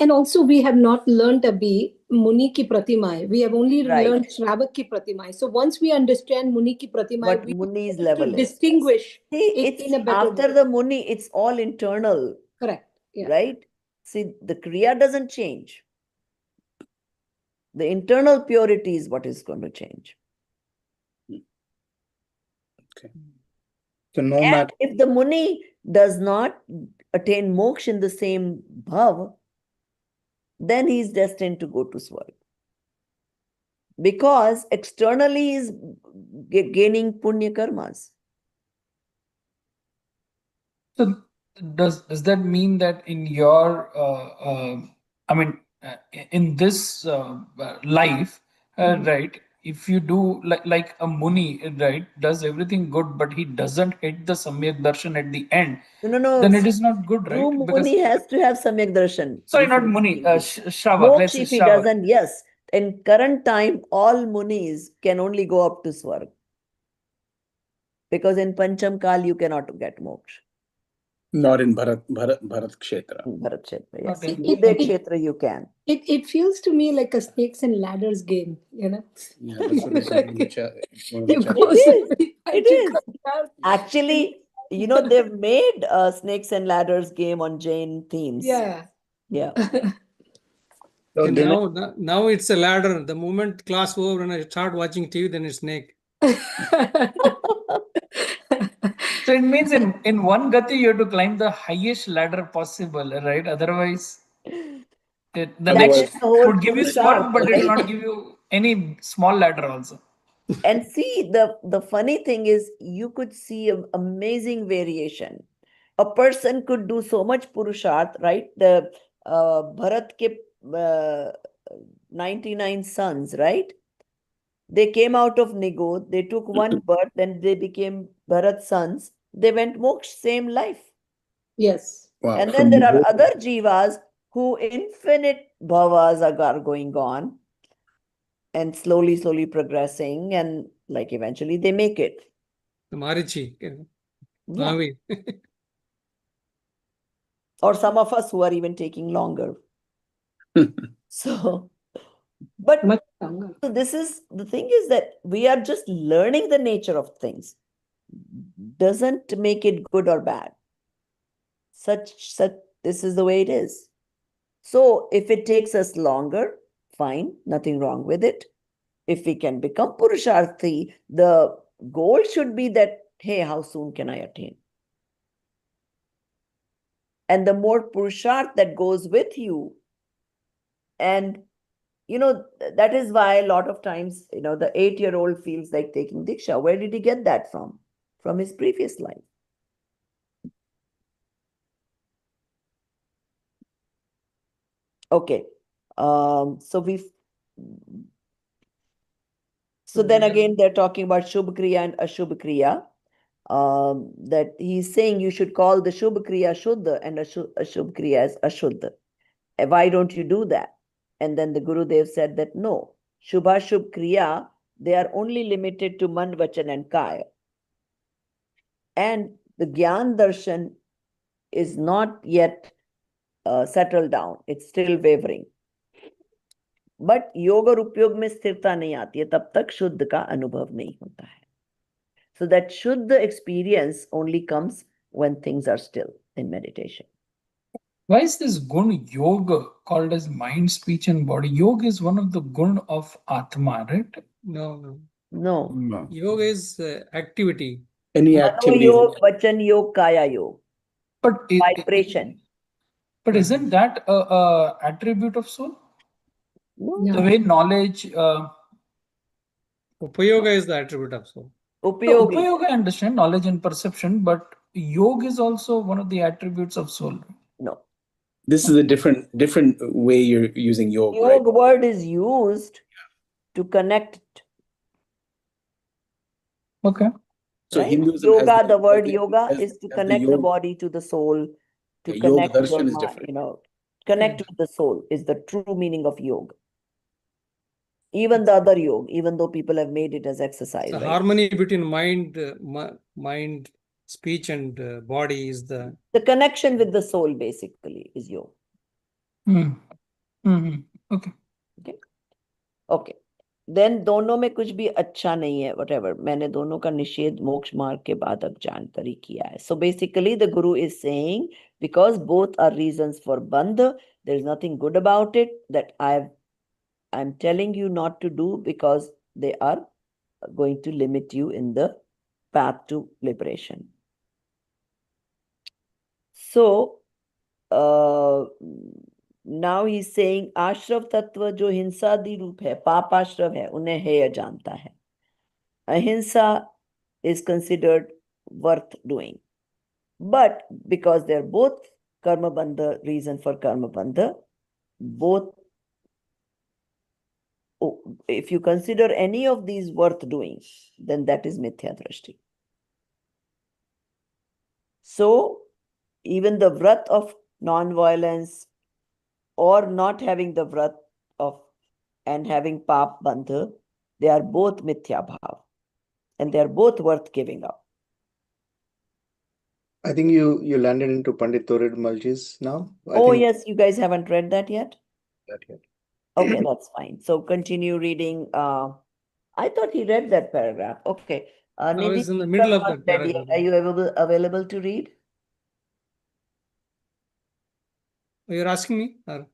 And also we have not learned, Abhi, Muni ki Pratimai. We have only Right. learned Shravak ki Pratimai. So once we understand Muni ki Pratimai, What we Muni's will be able level to is. distinguish See, it it's in a better after way. the Muni, it's all internal, Correct. Yeah. right? See, the Kriya doesn't change. The internal purity is what is going to change. So no And matter if the Muni does not attain moksha in the same bhav, then he is destined to go to Swarga. Because externally he is gaining punya karmas. So does that mean that in your I mean in this life, right? If you do like a Muni, right, does everything good, but he doesn't hit the Samyak Darshan at the end, No. then it is not good, right? True Because Muni has to have Samyak Darshan. sorry, not before Muni, he- Shravak. Let's Moksha, say if he Shravak. doesn't, yes. In current time, all Munis can only go up to Swarga. Because in Pancham Kal, you cannot get moksha. Not in Bharat Kshetra. In Bharat Kshetra, yes. Okay. In Uday Kshetra, you can. It feels to me like a snakes and ladders game, you know. Yeah, that's what it's one of the You chapters. go somebody It fight, you is. come down. Actually, you know, they've made a snakes and ladders game on Jain themes. Yeah. Yeah. so And Dinesh, now it's a ladder. The moment class over and I start watching TV, then it's snake. So it means in one gati you have to climb the highest ladder possible, right? Otherwise, the That next is the whole would give you Purusharth, swarm, but it will right? not give you any small ladder also. And see, the funny thing is, you could see an amazing variation. A person could do so much Purusharth, right? The Bharat ke 99 sons, right? They came out of Nigo, they took one birth, then they became Bharat's sons. They went moksha, same life. Yes. Wow, And from then there are Nigo- other jivas who infinite bhavas are going on and slowly progressing, and like eventually they make it. The Marichi. Yeah. Mahavir. Or some of us who are even taking longer. So, but Much longer. so this is the thing is that we are just learning the nature of things. Doesn't make it good or bad. Such this is the way it is. So if it takes us longer, fine, nothing wrong with it. If we can become Purusharthi, the goal should be that, hey, how soon can I attain? And the more Purusharth that goes with you, and you know, that is why a lot of times, you know, the 8-year-old feels like taking Diksha. Where did he get that from? From his previous life. Okay. So then again, they're talking about Shubh Kriya and Ashubh Kriya. That he's saying you should call the Shubh Kriya Shuddha and Ashubh Kriya as Ashuddha. Why don't you do that? And then the Gurudev said that no, Shubha Shubh Kriya, they are only limited to Man, Vachan and Kaya. And the Gyan Darshan is not yet settled down. It's still wavering. But योग और उपयोग में स्थिरता नहीं आती है तब तक शुद्ध का अनुभव नहीं होता है. So that Shuddha experience only comes when things are still in meditation. Why is this gun yoga called as mind, speech, and body? Yoga is one of the gun of Atma, right? No. No. Yoga is activity. Any Mano activity. Yog, Vachan Yog, Kaya Yog. But Vibration. But isn't that a attribute of soul? No. The way knowledge. Upayoga is the attribute of soul. Upayogi. Upayoga, I understand knowledge and perception, but yoga is also one of the attributes of soul. No. This is a different way you're using yoga, right? Yoga word is used to connect. Okay. So Right? Hinduism has Yoga, the word has yoga has- is to has the connect the yoga- body to the soul, to Yeah, yoga connect your darshan is mind, different. you know, connect with the soul is the true meaning of yoga. Even the other yoga, even though people have made it as exercise, The right? harmony between mind, speech, and body is the. The connection with the soul basically is yoga. Okay. Okay. Okay. Then दोनों में कुछ भी अच्छा नहीं है, whatever. मैंने दोनों का निषेध मोक्ष मार्ग के बाद अब जानकारी किया है. So basically the Guru is saying, because both are reasons for bandha, there is nothing good about it that I'm telling you not to do, because they are going to limit you in the path to liberation. So now he's saying आश्रव तत्व जो हिंसादि रूप है, पापाश्रव है, उन्हें हेय जानता है. Ahimsa is considered worth doing, but because they're both karma bandha, reason for karma bandha, both, if you consider any of these worth doing, then that is mithya drashti. So even the vrat of non-violence or not having the vrat of and having paap bandha, they are both mithya bhav, and they are both worth giving up. I think you landed into Pandit Torid Malji's now. I Oh think yes, you guys haven't read that yet? that yet. Okay, that's fine. So continue reading. I thought he read that paragraph. Okay. I Nidhi, was in the you middle have of not that read yet. paragraph. Are you available to read? You're asking me? Or?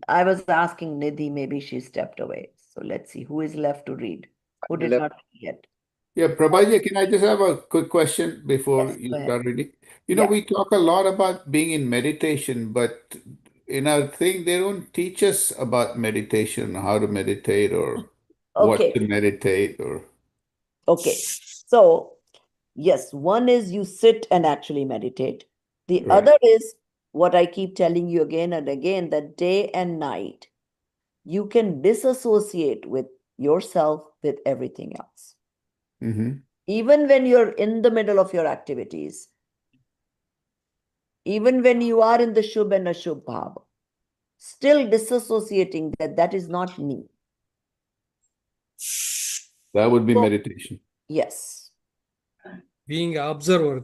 I was asking Nidhi, maybe she stepped away. So let's see who is left to read. Who did Left. not read yet? Yeah, Prabhaji, can I just have a quick question before Yes, you go ahead. start reading? You know, Yeah. we talk a lot about being in meditation, but in our thing, they don't teach us about meditation, how to meditate or what Okay. to meditate or. Okay. So, yes, one is you sit and actually meditate. The Right. other is what I keep telling you again and again, that day and night, you can disassociate with yourself with everything else. Mm-hmm. Even when you're in the middle of your activities, even when you are in the Shubh and Ashubh Bhav, still disassociating that is not me. That would be So, meditation. yes, Being an observer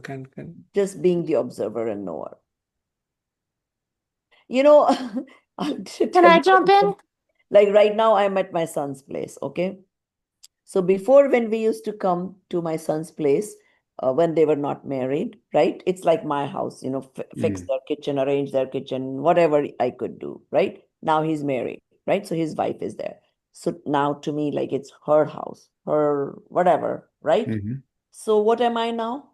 just being the observer and knower. You know, I'll Can tell I you jump in? like right now I'm at my son's place, okay? So before, when we used to come to my son's place, when they were not married, right? It's like my house, you know, fix their kitchen, arrange their kitchen, whatever I could do, right? Now he's married, right? So his wife is there. So now to me, like it's her house, her whatever, right? Mm-hmm. So what am I now?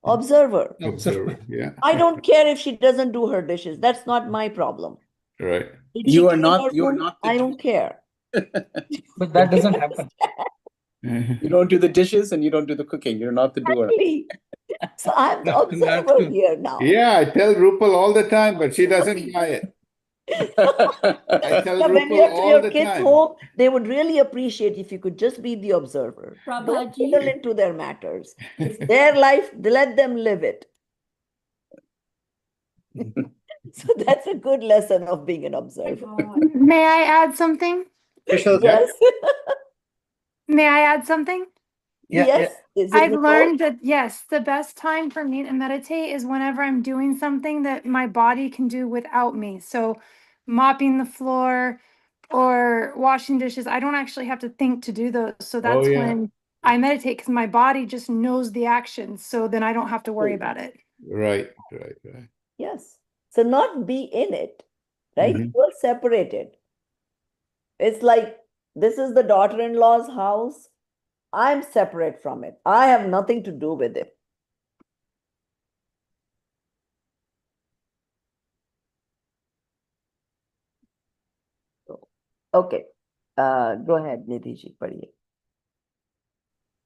Observer. Observer, yeah. I don't care if she doesn't do her dishes. That's not my problem. Right. Did she You are clean not her room? the I don't care. But that doesn't happen. You don't do the dishes and you don't do the cooking. You're not the doer. Exactly. So I'm the Not observer true. here now. Yeah, I tell Rupal all the time, but she doesn't buy it. I tell Yeah, when Rupal your all the kids time. home, they would really appreciate if you could just be the observer. Don't Prabhaji. fiddle into their matters. It's their life, let them live it. So that's a good lesson of being an observer. May I add something? Vishal, Yes. May I add something? Yes. Is it I've Nicole? learned that, yes, the best time for me to meditate is whenever I'm doing something that my body can do without me. So mopping the floor or washing dishes, I don't actually have to think to do those. So that's yeah. when I meditate, because my body just knows the actions. So then I don't have to worry about it. Right. Yes. So not be in it, right? Mhm. You're separated. It's like, this is the daughter-in-law's house. I'm separate from it. I have nothing to do with it. Okay. Go ahead, Nidhi ji, padhiye.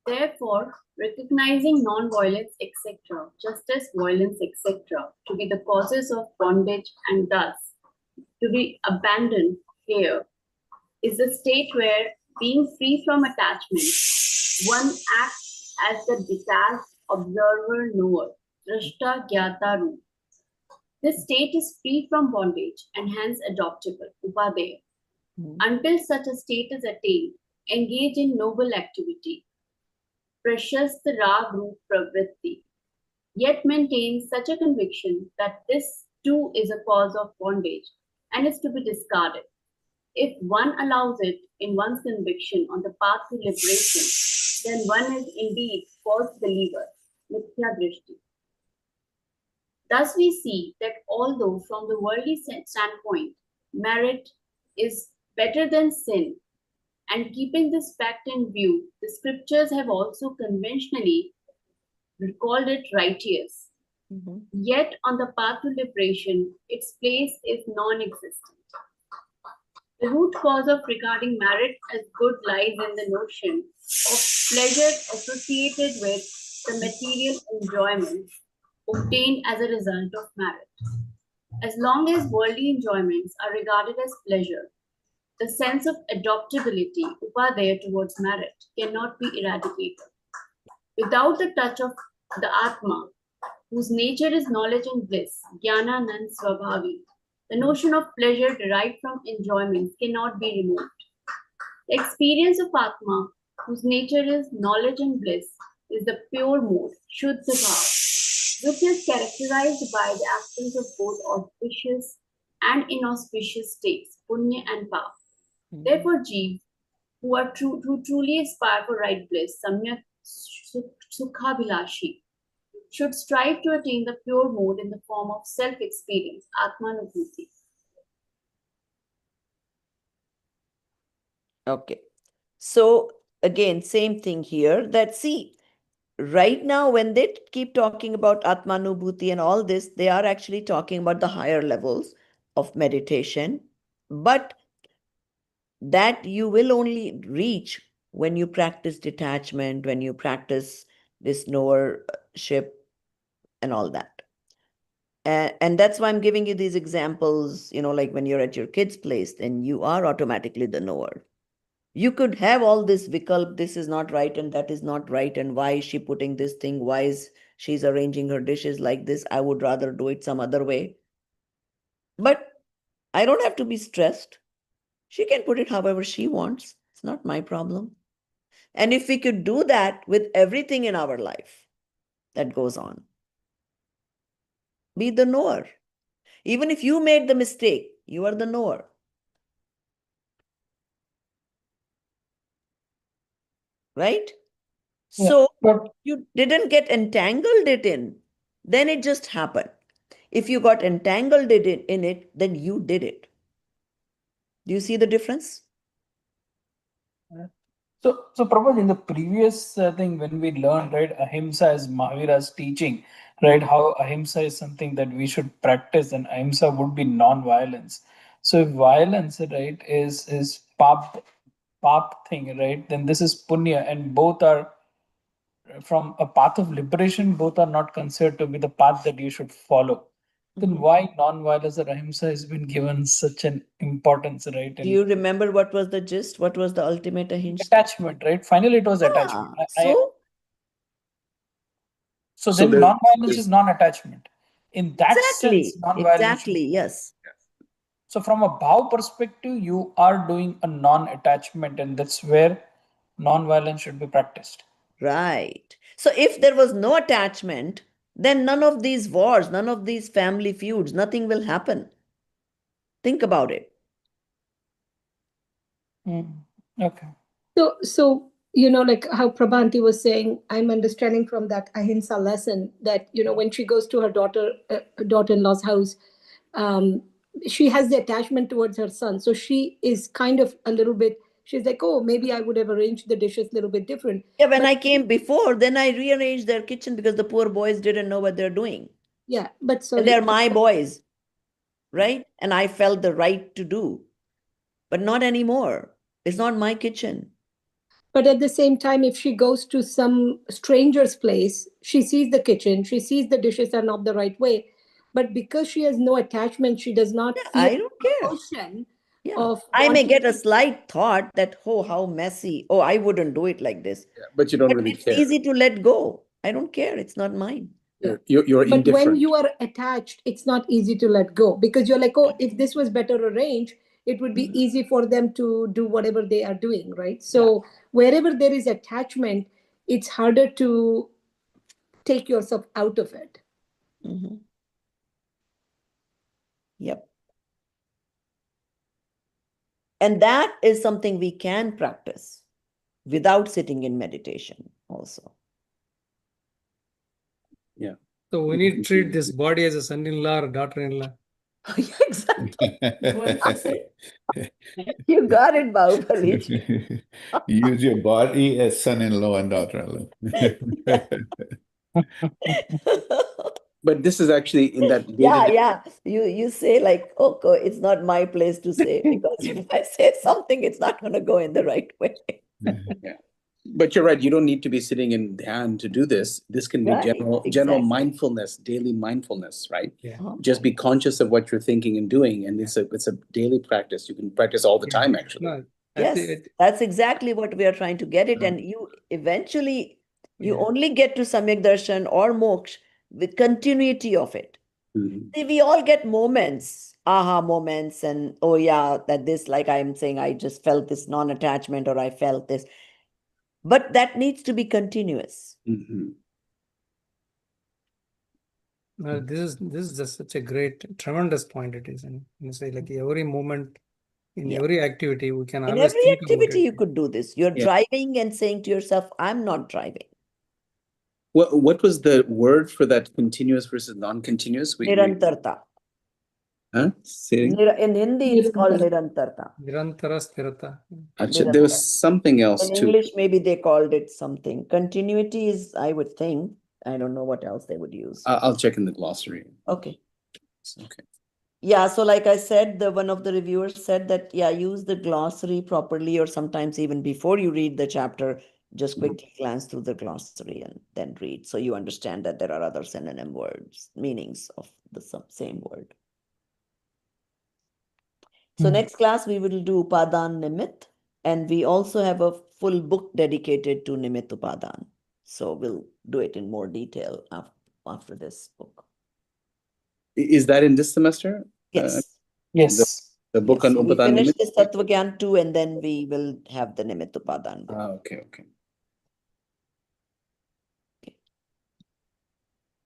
Therefore, recognizing non-violence, etc., just as violence, etc., to be the causes of bondage and thus to be abandoned here is the state where, being free from attachment, one acts as the detached observer knower, drashta jnata roop. This state is free from bondage and hence adoptable, upadeya. Until such a state is attained, engage in noble activity, prashast rag roop pravritti, yet maintains such a conviction that this too is a cause of bondage and is to be discarded. If one allows it in one's conviction on the path to liberation, then one is indeed false believer, mithya drishti. Thus we see that although from the worldly standpoint, merit is better than sin, and keeping this fact in view, the scriptures have also conventionally called it righteous. Yet on the path to liberation, its place is non-existent. The root cause of regarding merit as good lies in the notion of pleasure associated with the material enjoyment obtained as a result of merit. As long as worldly enjoyments are regarded as pleasure, the sense of adoptability, upadaya, towards merit cannot be eradicated. Without the touch of the Atma, whose nature is knowledge and bliss, jnana nan svabhavi, the notion of pleasure derived from enjoyments cannot be removed. The experience of Atma, whose nature is knowledge and bliss, is the pure mode, Shuddha Bhav, which is characterized by the absence of both auspicious and inauspicious states, punya and paap. Therefore, Jeev, who truly aspire for right bliss, samyak sukhabhilashi, should strive to attain the pure mode in the form of self-experience, atmanubhuti. Okay. So again, same thing here, that see, right now when they keep talking about Atmanubhuti and all this, they are actually talking about the higher levels of meditation, but that you will only reach when you practice detachment, when you practice this knowership and all that. And that's why I'm giving you these examples, like when you're at your kid's place, then you are automatically the knower. You could have all this vikalp, this is not right and that is not right, and why is she putting this thing, why is she's arranging her dishes like this, I would rather do it some other way. But I don't have to be stressed. She can put it however she wants. It's not my problem. And if we could do that with everything in our life that goes on, be the knower. Even if you made the mistake, you are the knower. Right? Yeah, So but you didn't get entangled in, then it just happened. If you got entangled in it, then you did it. Do you see the difference? So Prabhupada, in the previous thing, when we learned, right, ahimsa is Mahavira's teaching, right, how ahimsa is something that we should practice, and ahimsa would be non-violence. So if violence, right, is paap thing, right, then this is punya, and both are from a path of liberation, both are not considered to be the path that you should follow. Then why non-violence or ahimsa has been given such an importance, right? Do you remember what was the gist? What was the ultimate ahimsa? Attachment, right? Finally, it was attachment. So So then there- non-violence is non-attachment. In that Exactly. sense, non-violence. Exactly. Yes. So from a bhav perspective, you are doing a non-attachment, and that's where non-violence should be practiced. Right. So if there was no attachment, then none of these wars, none of these family feuds, nothing will happen. Think about it. Okay. So like how Prabhanti was saying, I'm understanding from that ahimsa lesson that when she goes to her daughter-in-law's house, she has the attachment towards her son. So she is kind of a little bit. She's like, oh, maybe I would have arranged the dishes a little bit different. Yeah, when I came before, then I rearranged their kitchen because the poor boys didn't know what they're doing. Yeah, but And sorry. they're my boys, right? And I felt the right to do, but not anymore. It's not my kitchen. But at the same time, if she goes to some stranger's place, she sees the kitchen, she sees the dishes are not the right way. But because she has no attachment, she does not feel I don't care. compulsion Yeah. of I may wanting get a slight thought that, oh, how messy. Oh, I wouldn't do it like this. Yeah, but you don't But really it's care. easy to let go. I don't care. It's not mine. You're But when indifferent. you are attached, it's not easy to let go because you're like, oh, if this was better arranged, it would be easy for them to do whatever they are doing, right? So wherever there is attachment, it's harder to take yourself out of it. Mm-hmm. Yep. And that is something we can practice without sitting in meditation also. Yeah. So we need to treat this body as a son-in-law or daughter-in-law. Yeah, exactly. You got it, Bahubali. Use your body as son-in-law and daughter-in-law. But this is actually in that Yeah, day-to-day. yeah. You say like, okay, it's not my place to say, because if I say something, it's not going to go in the right way. Yeah. But you're right, you don't need to be sitting in dhyan to do this. This can be Right, general exactly. mindfulness, daily mindfulness, right? Yeah. Just be conscious of what you're thinking and doing, and it's a daily practice. You can practice all the time, actually. No, I Yes, think that's exactly what we are trying to get it. And you eventually, you Yeah. only get to Samyak Darshan or Moksha with continuity of it. Mhm. See, we all get moments, aha moments, and oh yeah, that this, like I'm saying, I just felt this non-attachment, or I felt this. But that needs to be continuous. Mhm. this is just such a great, tremendous point it is. And you say like every moment in Yeah. every activity, we can In always every think about activity, it. you could do this. You're Yeah. driving and saying to yourself, I'm not driving. What was the word for that continuous versus non-continuous? Nirantarta. Huh? Say it again? In Hindi, it's called Nirantarta. Nirantara sthirata. Achha, there was something else In too. English, maybe they called it something. Continuity is, I would think, I don't know what else they would use. I'll check in the glossary. Okay. Okay. Yeah, so like I said, one of the reviewers said that, yeah, use the glossary properly, or sometimes even before you read the chapter, just quickly glance through the glossary and then read. So you understand that there are other synonym words, meanings of the same word. So next class, we will do Upadan Nimit, and we also have a full book dedicated to Nimit Upadan. So we'll do it in more detail after this book. Is that in this semester? Yes. Yes. The book Yes. on So we Upadan finish Nimit? this Tattva Gyan 2, and then we will have the Nimit Upadan book. Okay.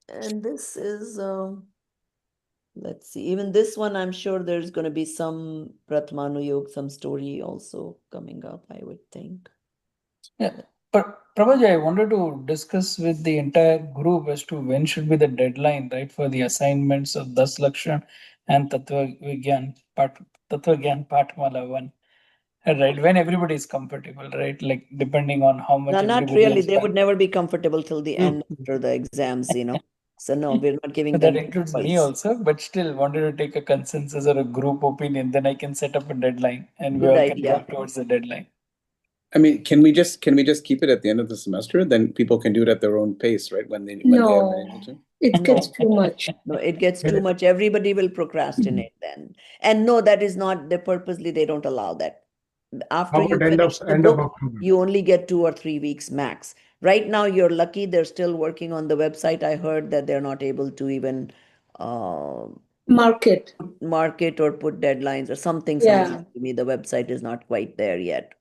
And this is, let's see, even this one, I'm sure there's going to be some Pratmanu Yog, some story also coming up, I would think. Yeah. But Prabhaji, I wanted to discuss with the entire group as to when should be the deadline, right, for the assignments of Das Lakshan and Tattva Gyan Pathmala 1. Right, when everybody is comfortable, right? Like depending on how much No, not everybody really. has They done. would never be comfortable till the end after the exams, So no, we're not giving So them that includes me choice. also, but still wanted to take a consensus or a group opinion. Then I can set up a deadline, and we Good all can idea. work towards the deadline. I mean, can we just keep it at the end of the semester? Then people can do it at their own pace, right? When they are No, able to. it gets too much. No, it gets too much. Everybody will procrastinate then. And no, that is not, purposely they don't allow that. After How you about finish the end of book, October? you only get 2 or 3 weeks max. Right now, you're lucky. They're still working on the website. I heard that they're not able to even Market. market or put deadlines or something. Yeah. Somebody told me the website is not quite there yet.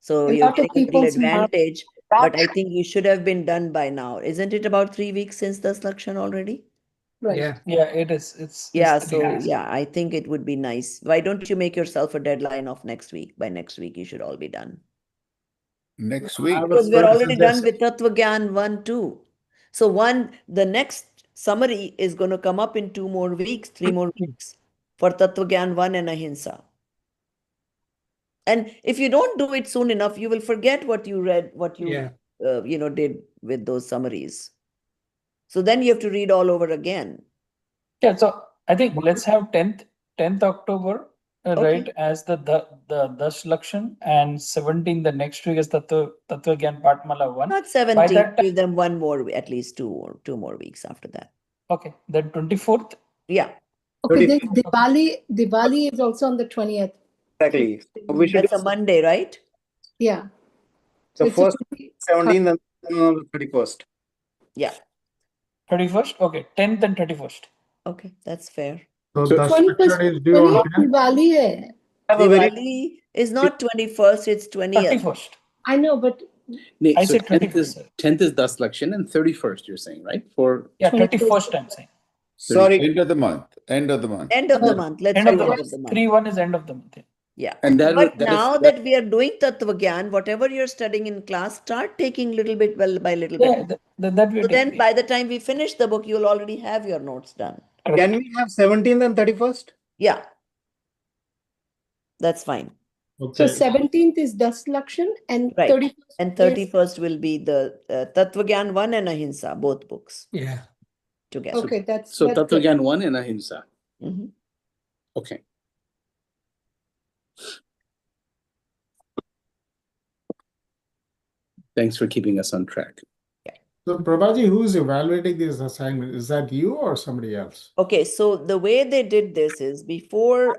So A you're lot of getting a little people's advantage, but I think you should have been done by now. Isn't it about 3 weeks since the selection already? Right. Yeah. Yeah, it is. It's Yeah, 3 so days. yeah, I think it would be nice. Why don't you make yourself a deadline of next week? By next week, you should all be done. Next week. Because we're already done with Tattva Gyan 1, 2. So the next summary is going to come up in 2 more weeks, 3 more weeks for Tattva Gyan 1 and Ahimsa. And if you don't do it soon enough, you will forget what you read, what you did with those summaries. So then you have to read all over again. Yeah, so I think let's have 10th October, right, as the Das Lakshan, and 17th the next week is Tattva Gyan Pathmala 1. Not By 17, that time, give them one more, at least 2 more weeks after that. okay, then 24th. Yeah. Okay, this Diwali is also on the 20th. Exactly. So we should That's a Monday, right? Yeah. the it's a first 17th and the 31st. Yeah. 31st? Okay, 10th and 31st. Okay, that's fair. So the 21st, structure is due on 10th? Diwali hai. Diwali is not 21st, it's 20th. 31st. I know, but I So said 10th 21st. 10th is Das Lakshan and 31st you're saying, right? For Yeah, 21st. 31st I'm saying. Sorry. End of the month. End of the month. End of the month. Let's End of do the end month. of the month. 3-1 is end of the month. Yeah. Yeah. And But that now is that we are doing Tattva Gyan, whatever you're studying in class, start taking little bit by little Yeah, bit. that we So take. then by the time we finish the book, you'll already have your notes done. Can we have 17th and 31st? Yeah. That's fine. So Okay. 17th is Das Lakshan and Right. 31st And is 31st will be the Tattva Gyan 1 and Ahimsa, both books Yeah. together. okay. That's so that's Tattva good. Gyan 1 and Ahimsa. Mhm. Okay. Thanks for keeping us on track. So Prabhaji, who's evaluating this assignment? Is that you or somebody else? Okay, so the way they did this is before,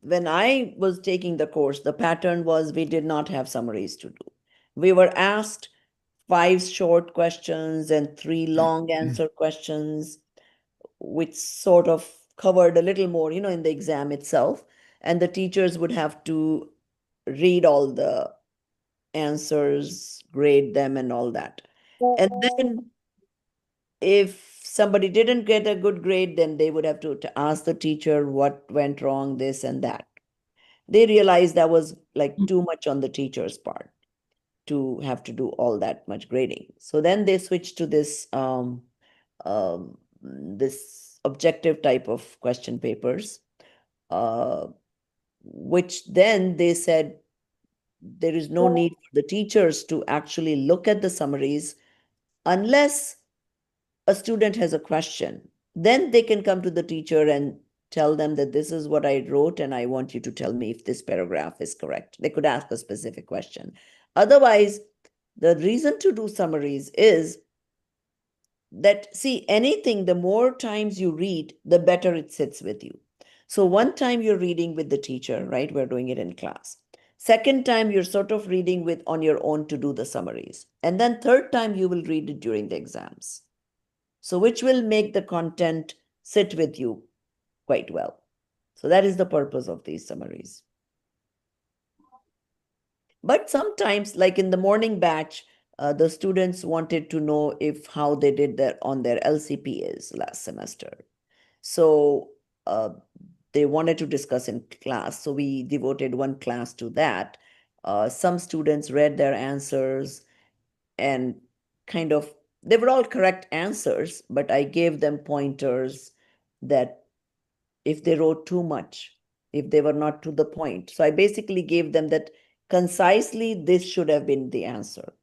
when I was taking the course, the pattern was we did not have summaries to do. We were asked 5 short questions and 3 long answer questions, which sort of covered a little more, in the exam itself. And the teachers would have to read all the answers, grade them, and all that. And then if somebody didn't get a good grade, then they would have to ask the teacher what went wrong, this and that. They realized that was like too much on the teacher's part to have to do all that much grading. So then they switched to this objective type of question papers, which then they said there is no need for the teachers to actually look at the summaries unless a student has a question. Then they can come to the teacher and tell them that this is what I wrote and I want you to tell me if this paragraph is correct. They could ask a specific question. Otherwise, the reason to do summaries is that, see, anything, the more times you read, the better it sits with you. So one time you're reading with the teacher, right? We're doing it in class. Second time you're sort of reading with on your own to do the summaries. And then third time you will read it during the exams. So which will make the content sit with you quite well. So that is the purpose of these summaries. But sometimes, like in the morning batch, the students wanted to know if how they did on their LCPs last semester. So they wanted to discuss in class. So we devoted one class to that. Some students read their answers and kind of, they were all correct answers, but I gave them pointers that if they wrote too much, if they were not to the point. So I basically gave them that concisely this should have been the answer.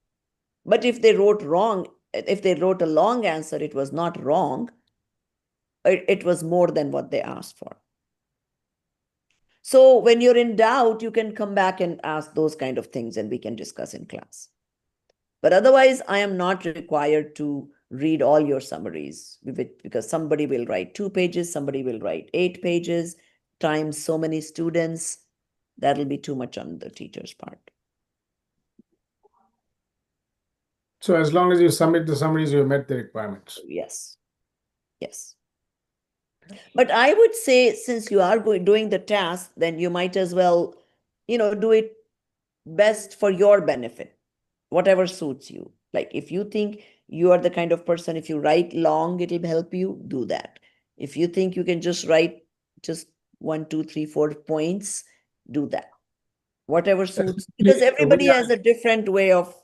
But if they wrote wrong, if they wrote a long answer, it was not wrong. It was more than what they asked for. So when you're in doubt, you can come back and ask those kind of things and we can discuss in class. But otherwise, I am not required to read all your summaries because somebody will write 2 pages, somebody will write 8 pages, times so many students. That'll be too much on the teacher's part. So as long as you submit the summaries, you met the requirements. Yes. Yes. But I would say, since you are doing the task, then you might as well, do it best for your benefit, whatever suits you. Like if you think you are the kind of person, if you write long, it'll help you, do that. If you think you can just write just 1, 2, 3, 4 points, do that. Whatever suits, because everybody has a different way of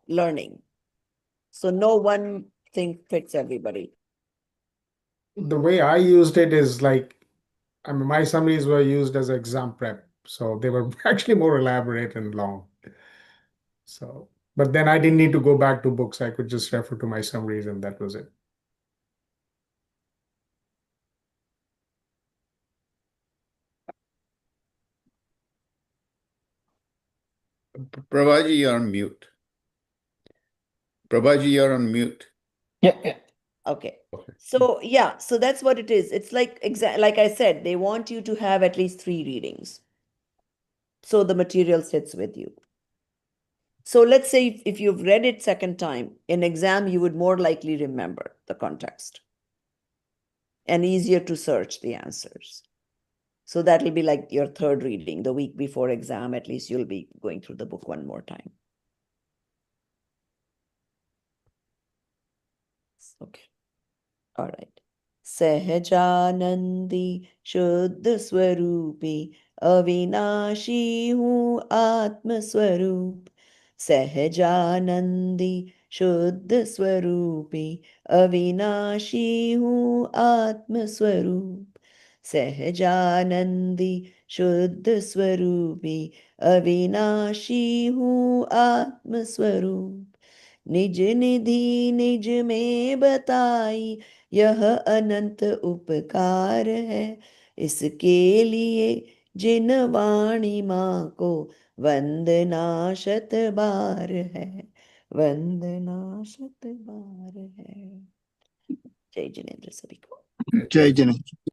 learning. So no one thing fits everybody. The way I used it is like, I mean, my summaries were used as exam prep, so they were actually more elaborate and long. So, but then I didn't need to go back to books. I could just refer to my summaries and that was it. Prabhaji, you're on mute. Prabhaji, you're on mute. Yeah. Okay. So yeah, so that's what it is. It's like like I said, they want you to have at least 3 readings. So the material sits with you. So let's say if you've read it second time, in exam, you would more likely remember the context and easier to search the answers. So that will be like your third reading. The week before exam, at least you'll be going through the book one more time. Okay. All right. Sahajanandi Shuddha Swarupi अविनाशी हूँ आत्म स्वरूप, सहजानंदी शुद्ध स्वरूपी। अविनाशी हूँ आत्म स्वरूप, सहजानंदी शुद्ध स्वरूपी। अविनाशी हूँ आत्म स्वरूप, निज निधि निज में बताई, यह अनंत उपकार है। इसके लिए जिन वाणी माँ को वंदना शत बार है, वंदना शत बार है। जय जिनेन्द्र सभी को। जय जिनेन्द्र।